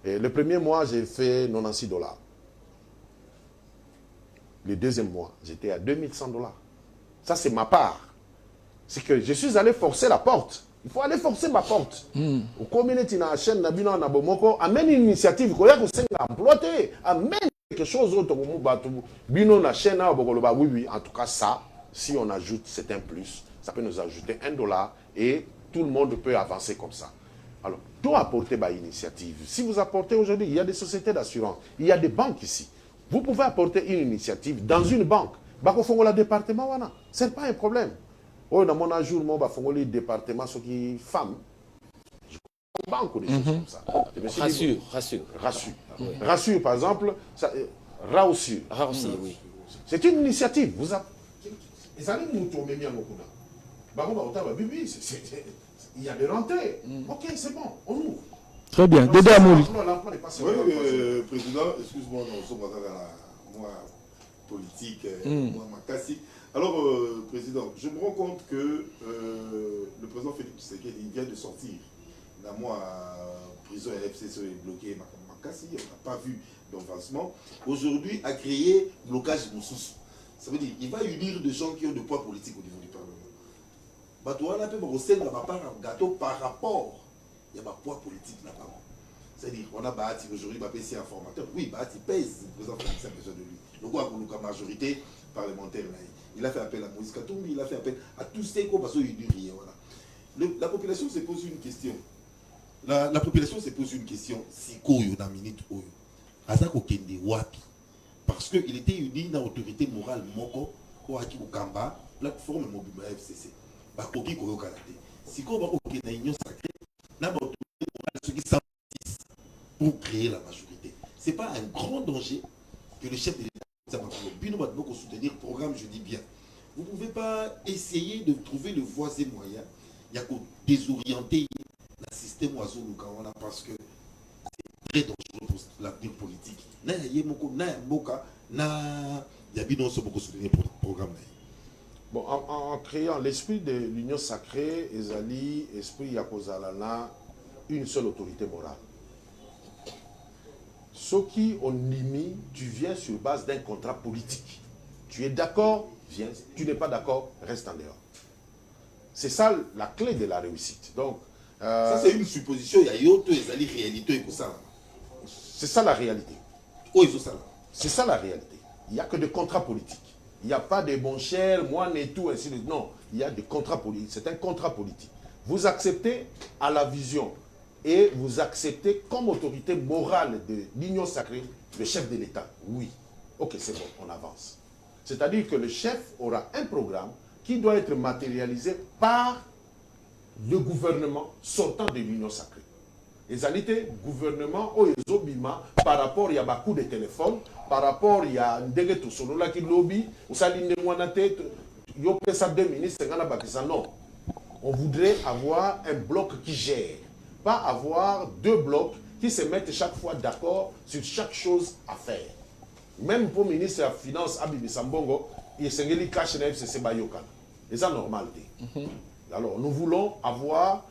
Et le premier mois, j'ai fait $96. le deuxième mois, j'étais à $2100. Ça, c'est ma part. C'est que je suis allé forcer la porte. Il faut aller forcer ma porte. Au communauté, na chaîne, na bino, na bomoko, amène une initiative. Koya ko senga employé, amène quelque chose autre. Bino na chaîne, oui, oui. En tout cas, ça, si on ajoute, c'est un plus. Ça peut nous ajouter $1 et tout le monde peut avancer comme ça. Alors, tout apporter par initiative. Si vous apportez aujourd'hui, il y a des sociétés d'assurance, il y a des banques ici. Vous pouvez apporter une initiative dans une banque. Bako fongo la département wana, c'est pas un problème. Oh, dans mon jour, moi, fongo le département ceux qui femmes. Je banque ou des choses comme ça. Rassure. Rassure, par exemple, Rassure. Oui. C'est une initiative. Vous avez il y a des rentrées. Ok, c'est bon, on ouvre. Très bien. Dédé Amouli. Oui, président, excuse-moi, nous sommes dans la politique, moi, ma classique. Alors, président, je me rends compte que le président Félix Tshisekedi vient de sortir. La prison LFCC est bloquée, ma cassie, on n'a pas vu d'avancement. Aujourd'hui, a créé blocage de sous. Ça veut dire qu'il va unir des gens qui ont de poids politique au niveau du Parlement. Batouana peut me dans ma part un gâteau par rapport. Il y a un poids politique là-bas. C'est-à-dire, on a Bahati aujourd'hui, c'est un formateur. Oui, Bahati pèse, le président Félix a besoin de lui. Donc, on a la majorité parlementaire. Il a fait appel à Moïse Katumbi, il a fait appel à tous ces qu'on va se unir. La population se pose une question. La population se pose une question. Si Koyo na minute Koyo, Azako Kende Wapi. Parce qu'il était uni dans l'autorité morale Moko, Koaki Okamba, plateforme Mobima FCC. Bakoki Koyo Kanate. Si Koyo Kende na union sacrée, n'a pas autorité morale ceux qui s'investissent pour créer la majorité. Ce n'est pas un grand danger que le chef de l'État soutenir le programme, je dis bien. Vous ne pouvez pas essayer de trouver le voisin moyen. Il y a qu'à désorienter le système oiseau parce que c'est très dangereux pour l'avenir politique. Il y a bien soutenir le programme. Bon, en créant l'esprit de l'union sacrée, Ezali, esprit Yakozalana, une seule autorité morale. Ce qui on limite, tu viens sur base d'un contrat politique. Tu es d'accord, viens. Tu n'es pas d'accord, reste en dehors. C'est ça la clé de la réussite. Donc, ça c'est une supposition, il y a autre réalité que ça. C'est ça la réalité. C'est ça la réalité. Il n'y a que des contrats politiques. Il n'y a pas de bon cher, moi et tout, ainsi de suite. Non, il y a des contrats politiques. C'est un contrat politique. Vous acceptez à la vision et vous acceptez comme autorité morale de l'union sacrée le chef de l'État. Oui. Ok, c'est bon, on avance. C'est-à-dire que le chef aura un programme qui doit être matérialisé par le gouvernement sortant de l'union sacrée. Les alités gouvernement par rapport il y a beaucoup de téléphones, par rapport il y a ndege to solo la qui lobby ou ça ligne mwana tête yo pesa 2 ministres ngana bakisa non. On voudrait avoir un bloc qui gère, pas avoir 2 blocs qui se mettent chaque fois d'accord sur chaque chose à faire. Même pour le ministre de la Finance Abibi Sambongo, il s'engage cash na FCC Bayokan. C'est ça normal. Alors nous voulons avoir,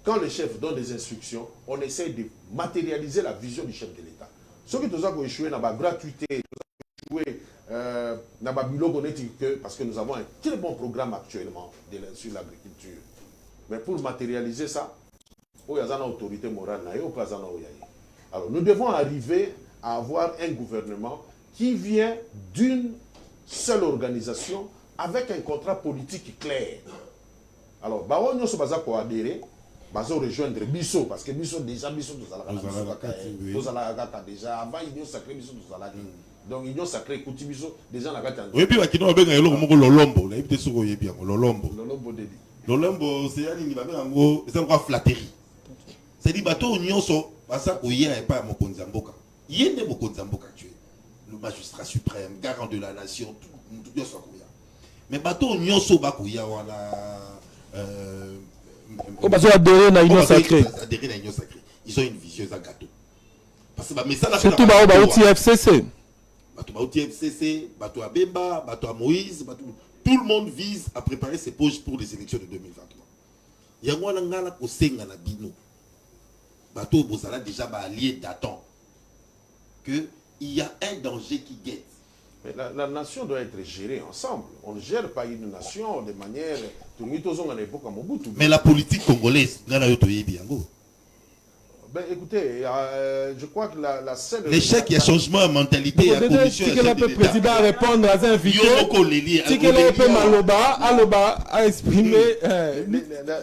quand le chef donne des instructions, on essaie de matérialiser la vision du chef de l'État. Ce qui nous a échoué dans la gratuité, parce que nous avons un très bon programme actuellement sur l'agriculture. Mais pour matérialiser ça, il y a une autorité morale. Alors nous devons arriver à avoir un gouvernement qui vient d'une seule organisation avec un contrat politique clair. Alors, nous sommes adhérer, nous rejoindre Bisso, parce que Bisso déjà, Bisso nous allons déjà, avant l'union sacrée, Bisso nous allons. Donc, l'union sacrée, écoute Bisso, déjà, nous allons. Oui, puis, il y a Lolombo, Lolombo, c'est une flatterie. C'est-à-dire, bateau, union, il n'y a pas mon Konzamboka. Il y a des Mokonzamboka actuel. Le magistrat suprême, garant de la nation, tout bien ça. Mais bateau, union, Sobakuya, voilà. Adhérer à l'union sacrée. Ils ont une vision d'un gâteau. Parce que surtout Baouti FCC. Baouti FCC, Batou Abemba, Batou Moïse, tout le monde vise à préparer ses poches pour les élections de 2023. Il y a un ngala ko senga na bino. Batou Bozala déjà allié datant que il y a un danger qui guette. Mais la nation doit être gérée ensemble. On ne gère pas une nation de manière... Mais la politique congolaise, ben, écoutez, je crois que la seule... l'échec, il y a changement de mentalité, il y a commission... Si le président a répondre à un invité, si le Maloba a exprimé...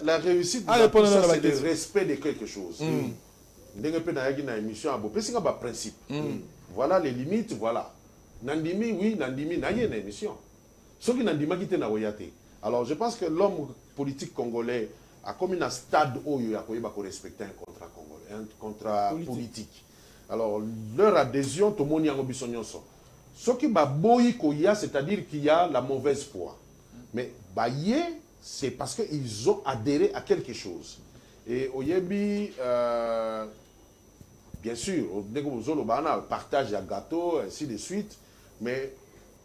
La réussite, c'est le respect de quelque chose. Principe. Voilà les limites, voilà. Nandimi, oui, Nandimi, n'a une émission. Ce qui Nandima qui na oyate. Alors, je pense que l'homme politique congolais a comme un stade où il y a respecter un contrat congolais, un contrat politique. Alors, leur adhésion, tout le monde y a ce qui va boy c'est-à-dire qu'il y a la mauvaise foi. Mais baye, c'est parce qu'ils ont adhéré à quelque chose. Et au Yebi, bien sûr, on partage un gâteau, ainsi de suite. Mais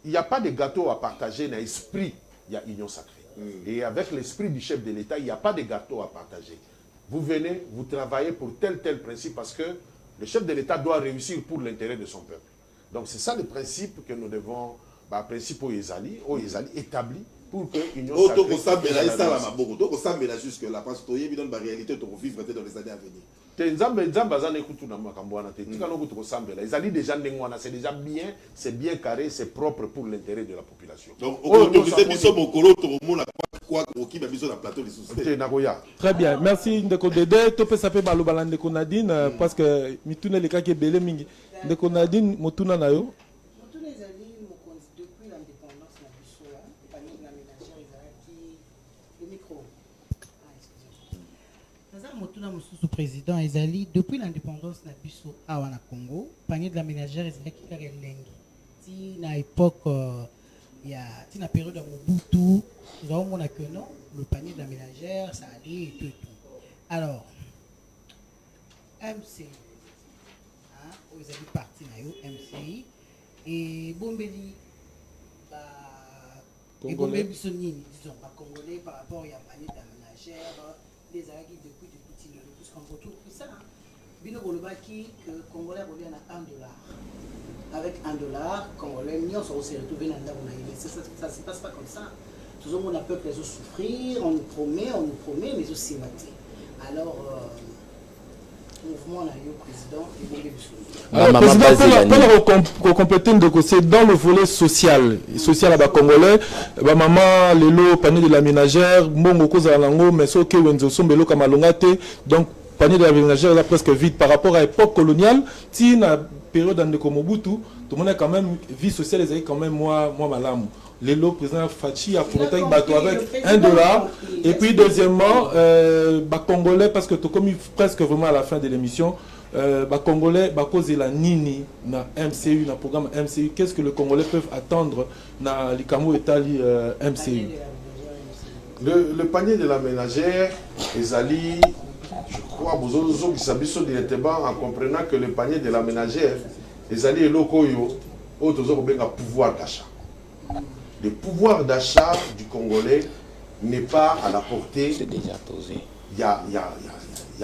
il n'y a pas de gâteau à partager dans l'esprit, il y a union sacrée. Et avec l'esprit du chef de l'État, il n'y a pas de gâteau à partager. Vous venez, vous travaillez pour tel principe parce que le chef de l'État doit réussir pour l'intérêt de son peuple. Donc c'est ça le principe que nous devons, principe au Ezali établi pour que l'union sacrée... jusque-là, parce que tu as réalité de vivre dans les années à venir. C'est déjà bien, c'est bien carré, c'est propre pour l'intérêt de la population. Donc, très bien, merci Ndeko Dede. Tope sape balobala Ndeko Nadine parce que mitune le cas qui est belé mingi. Ndeko Nadine motuna nayo. Depuis l'indépendance la Bussola, le panier de la ménagère Ezalaki, le micro. Motuna Moussousou président Ezali, depuis l'indépendance na biso awa na Congo, panier de la ménagère Ezalaki kare lengi. Si na époque il y a na période de Mobutu, nous avons mon que non, le panier de la ménagère ça allait et tout. Alors MCI aux amis parti na yo MCI et Bombeli et Bombeli Bissonini, disons pas congolais par rapport à panier de la ménagère les amis depuis tout ce qu'on retrouve tout ça. Bino Bolobaki que congolais revient à $1. Avec $1, congolais nous on se retrouve dans la ça se passe pas comme ça. Tout le monde a peuple les souffrir, on nous promet mais aussi maté. Alors mouvement président pour compléter c'est dans le volet social à bas congolais maman lelo panier de la ménagère mbongo koza lango mais so ke wenzo sombelo kamalongate donc panier de la ménagère là presque vide par rapport à l'époque coloniale si na période de Mobutu tout le monde a quand même vie sociale les quand même moi malamu Lelo président Fachi a prometté avec $1 et puis deuxièmement congolais parce que tout comme presque vraiment à la fin de l'émission congolais cause la nini na MCU na programme MCU qu'est-ce que les congolais peuvent attendre na likamo etali MCU le panier de la ménagère Ezali je crois bozozo kisabiso directement en comprenant que le panier de la ménagère Ezali elokoyo otozo benga pouvoir d'achat. Le pouvoir d'achat du Congolais n'est pas à la portée. C'est déjà posé. Il y a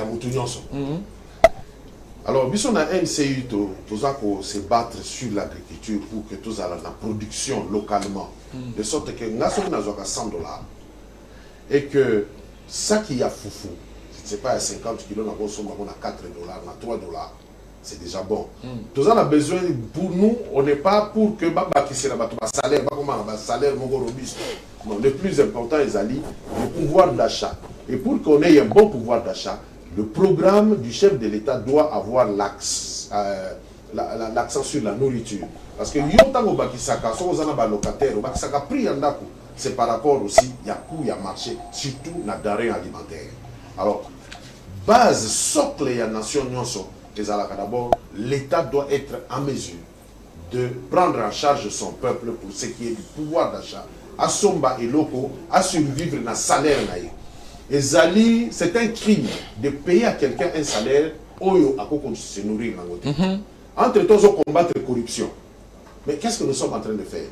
Moutounianso. Alors, si on a un MCU, tous pour se battre sur l'agriculture pour que tous aient la production localement, de sorte que nous avons $100 et que ça qui a foufou, ce n'est pas à 50 kilos, nous avons à $4, à $3. C'est déjà bon. Tous on a besoin, pour nous, on n'est pas pour que qui c'est un salaire, salaire robuste. Non, le plus important, Ezali, le pouvoir d'achat. Et pour qu'on ait un bon pouvoir d'achat, le programme du chef de l'État doit avoir l'accent sur la nourriture. Parce que c'est par rapport aussi, il y a coût, il y a marché, surtout dans le denrées alimentaire. Alors, base socle et la nation d'abord, l'État doit être en mesure de prendre en charge son peuple pour ce qui est du pouvoir d'achat, à Somba et locaux, à survivre dans le salaire. Et Zali, c'est un crime de payer à quelqu'un un salaire où il se nourrir. Entre-temps, on combattre la corruption. Mais qu'est-ce que nous sommes en train de faire?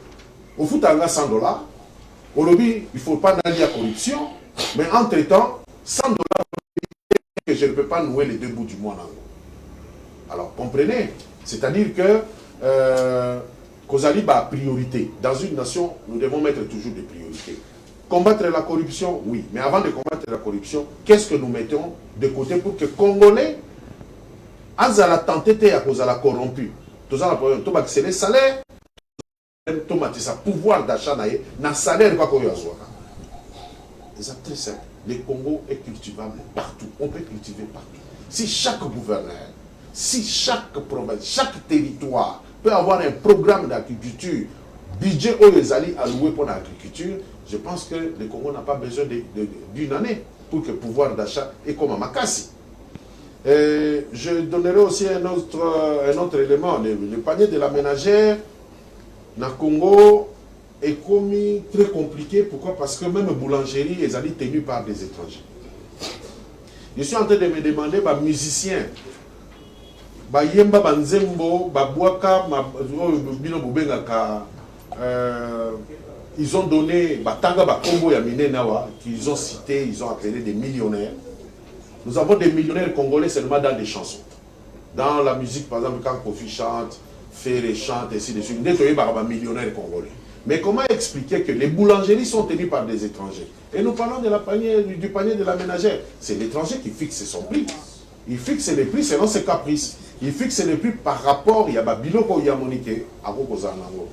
Au foot, on a $100. Au lobby, il ne faut pas aller à la corruption. Mais entre-temps, $100 que je ne peux pas nouer les deux bouts du mois. Alors, comprenez, c'est-à-dire que Kozali ba priorité. Dans une nation, nous devons mettre toujours des priorités. Combattre la corruption, oui. Mais avant de combattre la corruption, qu'est-ce que nous mettons de côté pour que Congolais, azala tenté à cause de la corrompu. Tout ça, c'est les salaires, c'est pouvoir d'achat, na salaire quoi qu'on y a. C'est très simple. Le Congo est cultivable partout. On peut cultiver partout. Si chaque gouverneur, si chaque province, chaque territoire peut avoir un programme d'agriculture, budget aux alliés alloué pour l'agriculture, je pense que le Congo n'a pas besoin d'une année pour que le pouvoir d'achat est comme à Makassi. Je donnerai aussi un autre élément. Le panier de la ménagère dans le Congo est commis très compliqué. Pourquoi? Parce que même boulangerie est tenue par des étrangers. Je suis en train de me demander, musiciens, Yemba Banzembo, Babouaka, ils ont donné Tanga Bakongo Yamine Nawa, qu'ils ont cité, ils ont appelé des millionnaires. Nous avons des millionnaires congolais seulement dans des chansons. Dans la musique, par exemple, quand Kofi chante, Ferré chante, ainsi de suite, nous sommes des millionnaires congolais. Mais comment expliquer que les boulangeries sont tenues par des étrangers? Et nous parlons de du panier de la ménagère. C'est l'étranger qui fixe son prix. Il fixe les prix selon ses caprices. Il fixe les prix par rapport, il y a Biloko Yamonike, à Rokozanango.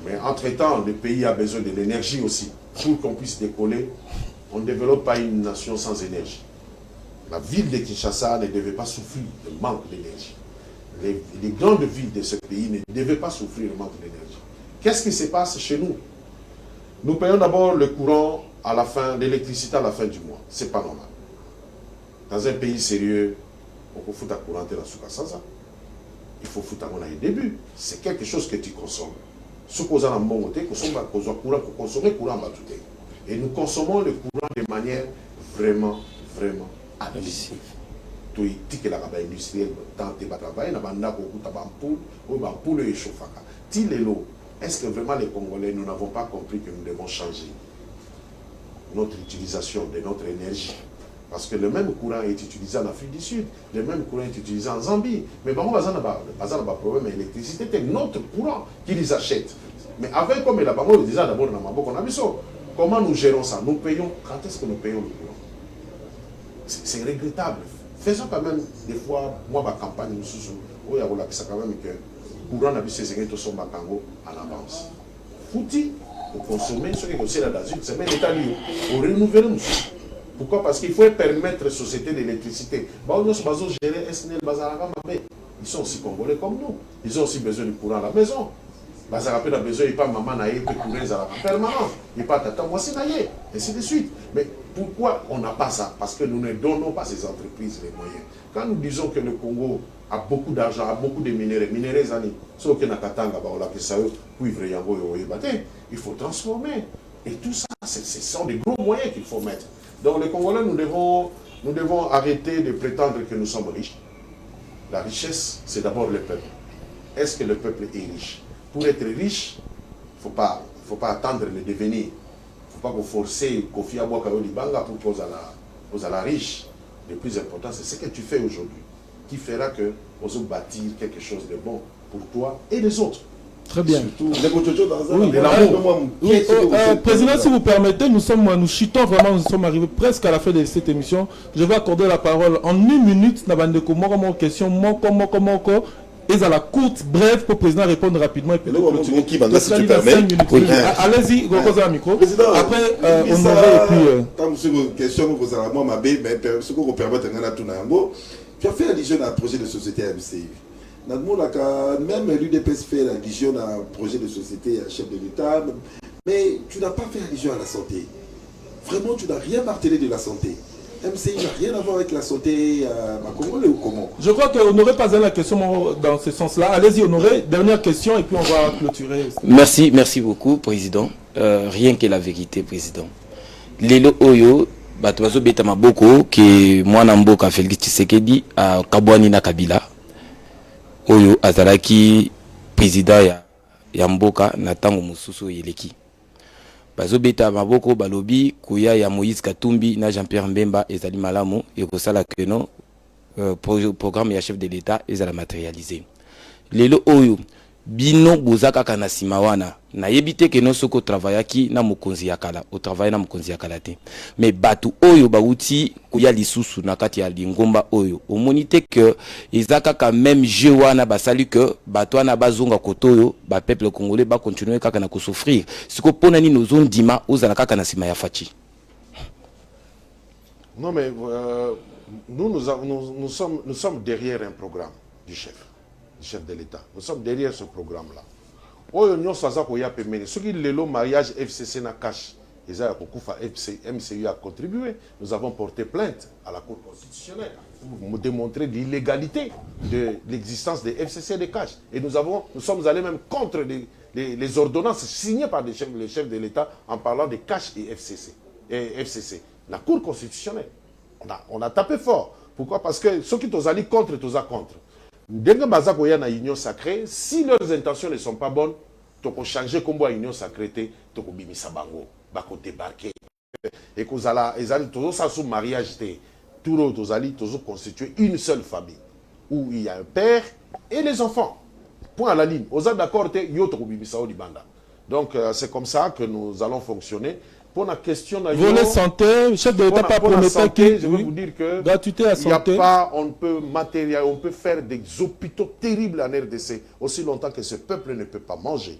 Mais entre-temps, le pays a besoin de l'énergie aussi. Pour qu'on puisse décoller, on ne développe pas une nation sans énergie. La ville de Kinshasa ne devait pas souffrir de manque d'énergie. Les grandes villes de ce pays ne devaient pas souffrir de manque d'énergie. Qu'est-ce qui se passe chez nous? Nous payons d'abord le courant à la fin, l'électricité à la fin du mois. Ce n'est pas normal. Dans un pays sérieux, on peut foutre à courant de la Soukasaza. Il faut foutre à mon début. C'est quelque chose que tu consommes. Ce qu'on a en bon côté, consommer courant en tout. Et nous consommons le courant de manière vraiment abusive. Tu dis que la rabat industrielle, tant que tu travailles, est-ce que vraiment les Congolais, nous n'avons pas compris que nous devons changer notre utilisation de notre énergie? Parce que le même courant est utilisé en Afrique du Sud, le même courant est utilisé en Zambie. Mais bon, on n'a pas problème avec l'électricité, c'est notre courant qu'ils achètent. Mais avec comme la banque, déjà d'abord dans ma boîte, on a vu ça. Comment nous gérons ça? Nous payons, quand est-ce que nous payons le courant? C'est regrettable. Faisons quand même des fois, moi, ma campagne, nous sommes quand même que le courant n'a pas été en avance. Fouti, pour consommer, ce qui est aussi là dans une semaine, l'État libre, pour renouveler nous. Pourquoi? Parce qu'il faut permettre aux sociétés d'électricité. Ils sont aussi congolais comme nous. Ils ont aussi besoin du courant à la maison. Ils ont besoin de maman naïe que courant en permanence. Ils pas tata moi c'est naïe. Et ainsi de suite. Mais pourquoi on n'a pas ça? Parce que nous ne donnons pas ces entreprises les moyens. Quand nous disons que le Congo a beaucoup d'argent, a beaucoup de minéraux zani, sauf que Nakatanga, il faut transformer. Et tout ça, ce sont des gros moyens qu'il faut mettre. Donc les Congolais, nous devons arrêter de prétendre que nous sommes riches. La richesse, c'est d'abord le peuple. Est-ce que le peuple est riche? Pour être riche, il ne faut pas attendre le devenir. Il ne faut pas vous forcer Kofi Abouaka Libanga pour qu'on la riche. Le plus important, c'est ce que tu fais aujourd'hui, qui fera que vous bâtir quelque chose de bon pour toi et les autres. Très bien. Oui, Président, si vous permettez, nous chutons vraiment, nous sommes arrivés presque à la fin de cette émission. Je vais accorder la parole en 1 minute. Question, et à la courte, brève, pour le président répondre rapidement. Et puis, si tu permets. Allez-y, reposez un micro. Après, on aurait pu. Tant que vous question, vous avez moi, mais ce que vous permettez de tout tu as fait allusion à un projet de société à MCI. Même l'UDPS fait allusion à un projet de société à chef de l'État, mais tu n'as pas fait allusion à la santé. Vraiment, tu n'as rien martelé de la santé. MCI n'a rien à voir avec la santé à Congolais ou comment? Je crois qu'on n'aurait pas la question dans ce sens-là. Allez-y, Honoré. Dernière question et puis on va clôturer. Merci beaucoup, Président. Rien que la vérité, Président. Lelo Oyo, Batoazo Betama Boko, qui est moi Namboka Félix Tshisekedi à Kabouani na Kabila. Oyo Azaraki, président ya Mboka, Natango Mususu Yeleki. Bazo beta maboko balobi kuya ya Moïse Katumbi na Jean-Pierre Mbemba ezali malamu et kosala que non programme ya chef de l'État ezala matérialisé. Lelo oyo bino bozaka kana simawana na yebite ke no soko travaillaki na mokonzi yakala au travail na mokonzi yakala te mais batu oyo bauti koya lisusu na kati ya lingomba oyo omonite que ezaka ka même jeu wana basali que batu wana bazonga kotoyo ba peuple congolais ba continuer kaka na souffrir siko pona ni nozon dima ozala kaka na sima ya fachi. Non mais nous sommes derrière un programme du chef de l'État. Nous sommes derrière ce programme-là. Oyo nyonso aza koya pemene. Soki lelo mariage FCC na cash, eza kokufa MCU a contribué. Nous avons porté plainte à la Cour constitutionnelle pour démontrer l'illégalité de l'existence des FCC de cash. Et nous sommes allés même contre les ordonnances signées par les chefs de l'État en parlant de cash et FCC. La Cour constitutionnelle. On a tapé fort. Pourquoi? Parce que ceux qui t'ont allé contre, t'ont contre. Dès que Baza Koya na union sacrée, si leurs intentions ne sont pas bonnes, tu peux changer comme union sacrée, tu peux bimisa bango, bako débarquer. Et que ils allaient tous sous mariage, tout le monde constituer une seule famille où il y a un père et les enfants. Point à la ligne. Aux d'accord, yo to bimisa o banda. Donc c'est comme ça que nous allons fonctionner. Pour la question de volet santé, chef de l'État pas promettait je vais vous dire que gratuité à santé. Il n'y a pas, on peut faire des hôpitaux terribles en RDC aussi longtemps que ce peuple ne peut pas manger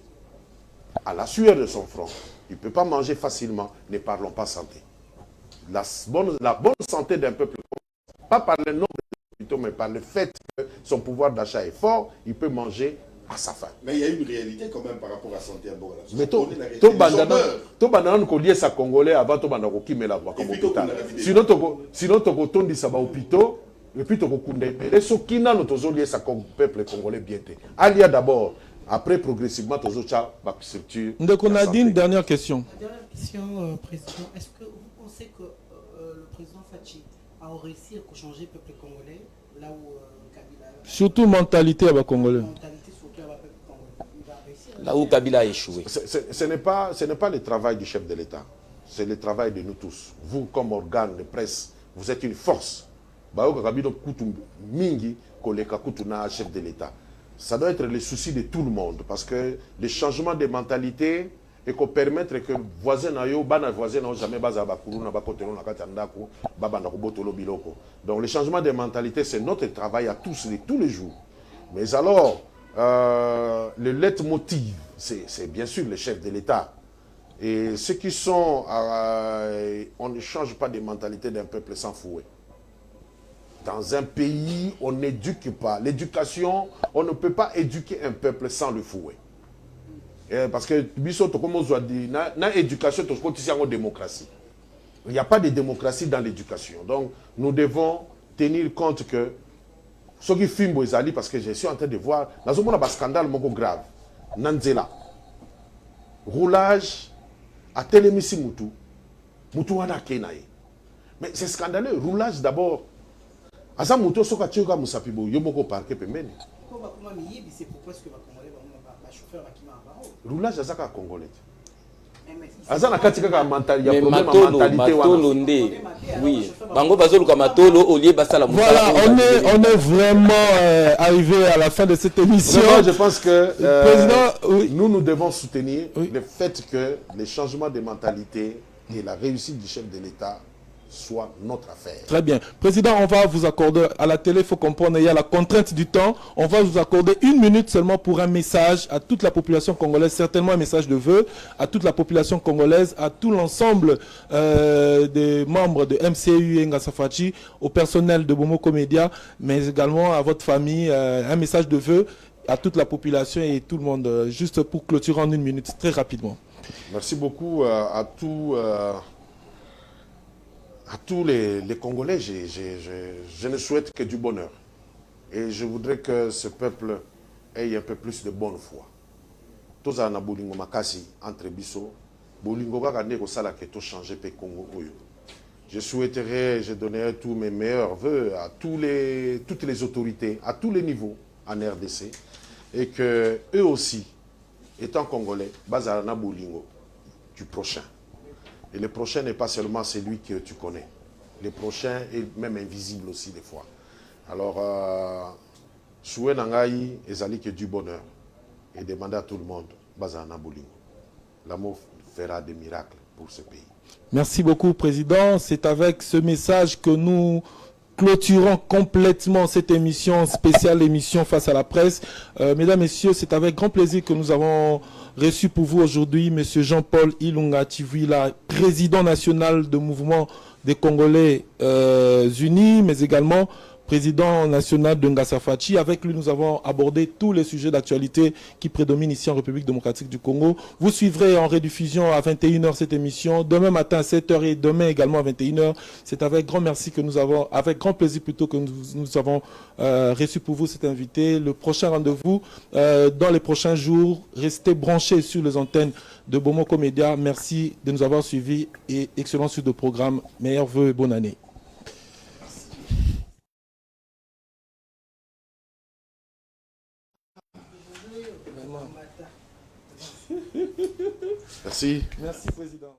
à la sueur de son front. Il ne peut pas manger facilement. Ne parlons pas santé. La bonne santé d'un peuple, pas par le nombre d'hôpitaux, mais par le fait que son pouvoir d'achat est fort, il peut manger à sa faim. Mais il y a une réalité quand même par rapport à santé à Bogola. Mais tout banane qu'on lié sa Congolais avant tout banane qui met la voix comme hôpital. Sinon tu tondi ça va hôpital et puis tu koundé. Mais ceux qui n'ont pas lié sa peuple congolais bien té. Alia d'abord, après progressivement tu as ba structure. Donc on a dit une dernière question. Dernière question, président. Est-ce que vous pensez que le président Fachi a réussi à changer le peuple congolais là où Kabila surtout mentalité à Congolais. Là où Kabila a échoué. Ce n'est pas le travail du chef de l'État. C'est le travail de nous tous. Vous, comme organe de presse, vous êtes une force. Chef de l'État. Ça doit être le souci de tout le monde. Parce que le changement de mentalité et qu'on permettre que voisins n'ont jamais donc le changement de mentalité, c'est notre travail à tous les jours. Mais alors, le leitmotiv, c'est bien sûr le chef de l'État. Et ceux qui sont... on ne change pas de mentalité d'un peuple sans fouet. Dans un pays, on n'éduque pas. L'éducation, on ne peut pas éduquer un peuple sans le fouet. Parce que, dans l'éducation, c'est une démocratie. Il n'y a pas de démocratie dans l'éducation. Donc, nous devons tenir compte que ceux qui filment Boizali, parce que je suis en train de voir, dans un monde, il y a un scandale grave. Nanzela. Roulage à Télémissi Moutou. Moutou wana kenaye. Mais c'est scandaleux. Roulage d'abord. Asa Moutou, soka tchoka Moussapibo, yomoko parke pemene. C'est pourquoi est-ce que chauffeur roulage à Zaka Congolais. Mais matolo nde oui bango bazoluka matolo au lieu basala voilà on est vraiment arrivé à la fin de cette émission. Vraiment, je pense que président, oui. nous devons soutenir le fait que les changements de mentalité et la réussite du chef de l'État soit notre affaire. Très bien. Président, on va vous accorder, à la télé, il faut comprendre, il y a la contrainte du temps. On va vous accorder 1 minute seulement pour un message à toute la population congolaise, certainement un message de vœux à toute la population congolaise, à tout l'ensemble des membres de MCU et Ngasafachi, au personnel de Bomoko Media, mais également à votre famille, un message de vœux à toute la population et tout le monde, juste pour clôturer en 1 minute, très rapidement. Merci beaucoup à tous les Congolais, je ne souhaite que du bonheur. Et je voudrais que ce peuple ait un peu plus de bonne foi. Tous en bolingo makasi entre biso, bolingo kaka ndeko sala ke to changer pe Congo oyo. Je souhaiterais, je donnerais tous mes meilleurs vœux à toutes les autorités, à tous les niveaux en RDC, et que eux aussi, étant Congolais, bazala bolingo du prochain. Et le prochain n'est pas seulement celui que tu connais. Le prochain est même invisible aussi des fois. Alors, souhait nangai ezali que du bonheur. et demander à tout le monde, Bazana Bolingo. L'amour fera des miracles pour ce pays. Merci beaucoup, Président. C'est avec ce message que nous clôturons complètement cette émission spéciale, émission Face à la presse. Mesdames, Messieurs, c'est avec grand plaisir que nous avons reçu pour vous aujourd'hui M. Jean-Paul Ilunga Chivuila, président national du mouvement des Congolais unis, mais également président national de Ngassa Fachi. Avec lui, nous avons abordé tous les sujets d'actualité qui prédominent ici en République démocratique du Congo. Vous suivrez en rediffusion à 21h cette émission, demain matin à 7h et demain également à 21h. C'est avec grand merci que nous avons, avec grand plaisir plutôt que nous avons reçu pour vous cet invité. Le prochain rendez-vous dans les prochains jours. Restez branchés sur les antennes de Bomoko Média. Merci de nous avoir suivis et excellent suite de programme. Meilleurs vœux et bonne année. Merci. Merci, Président.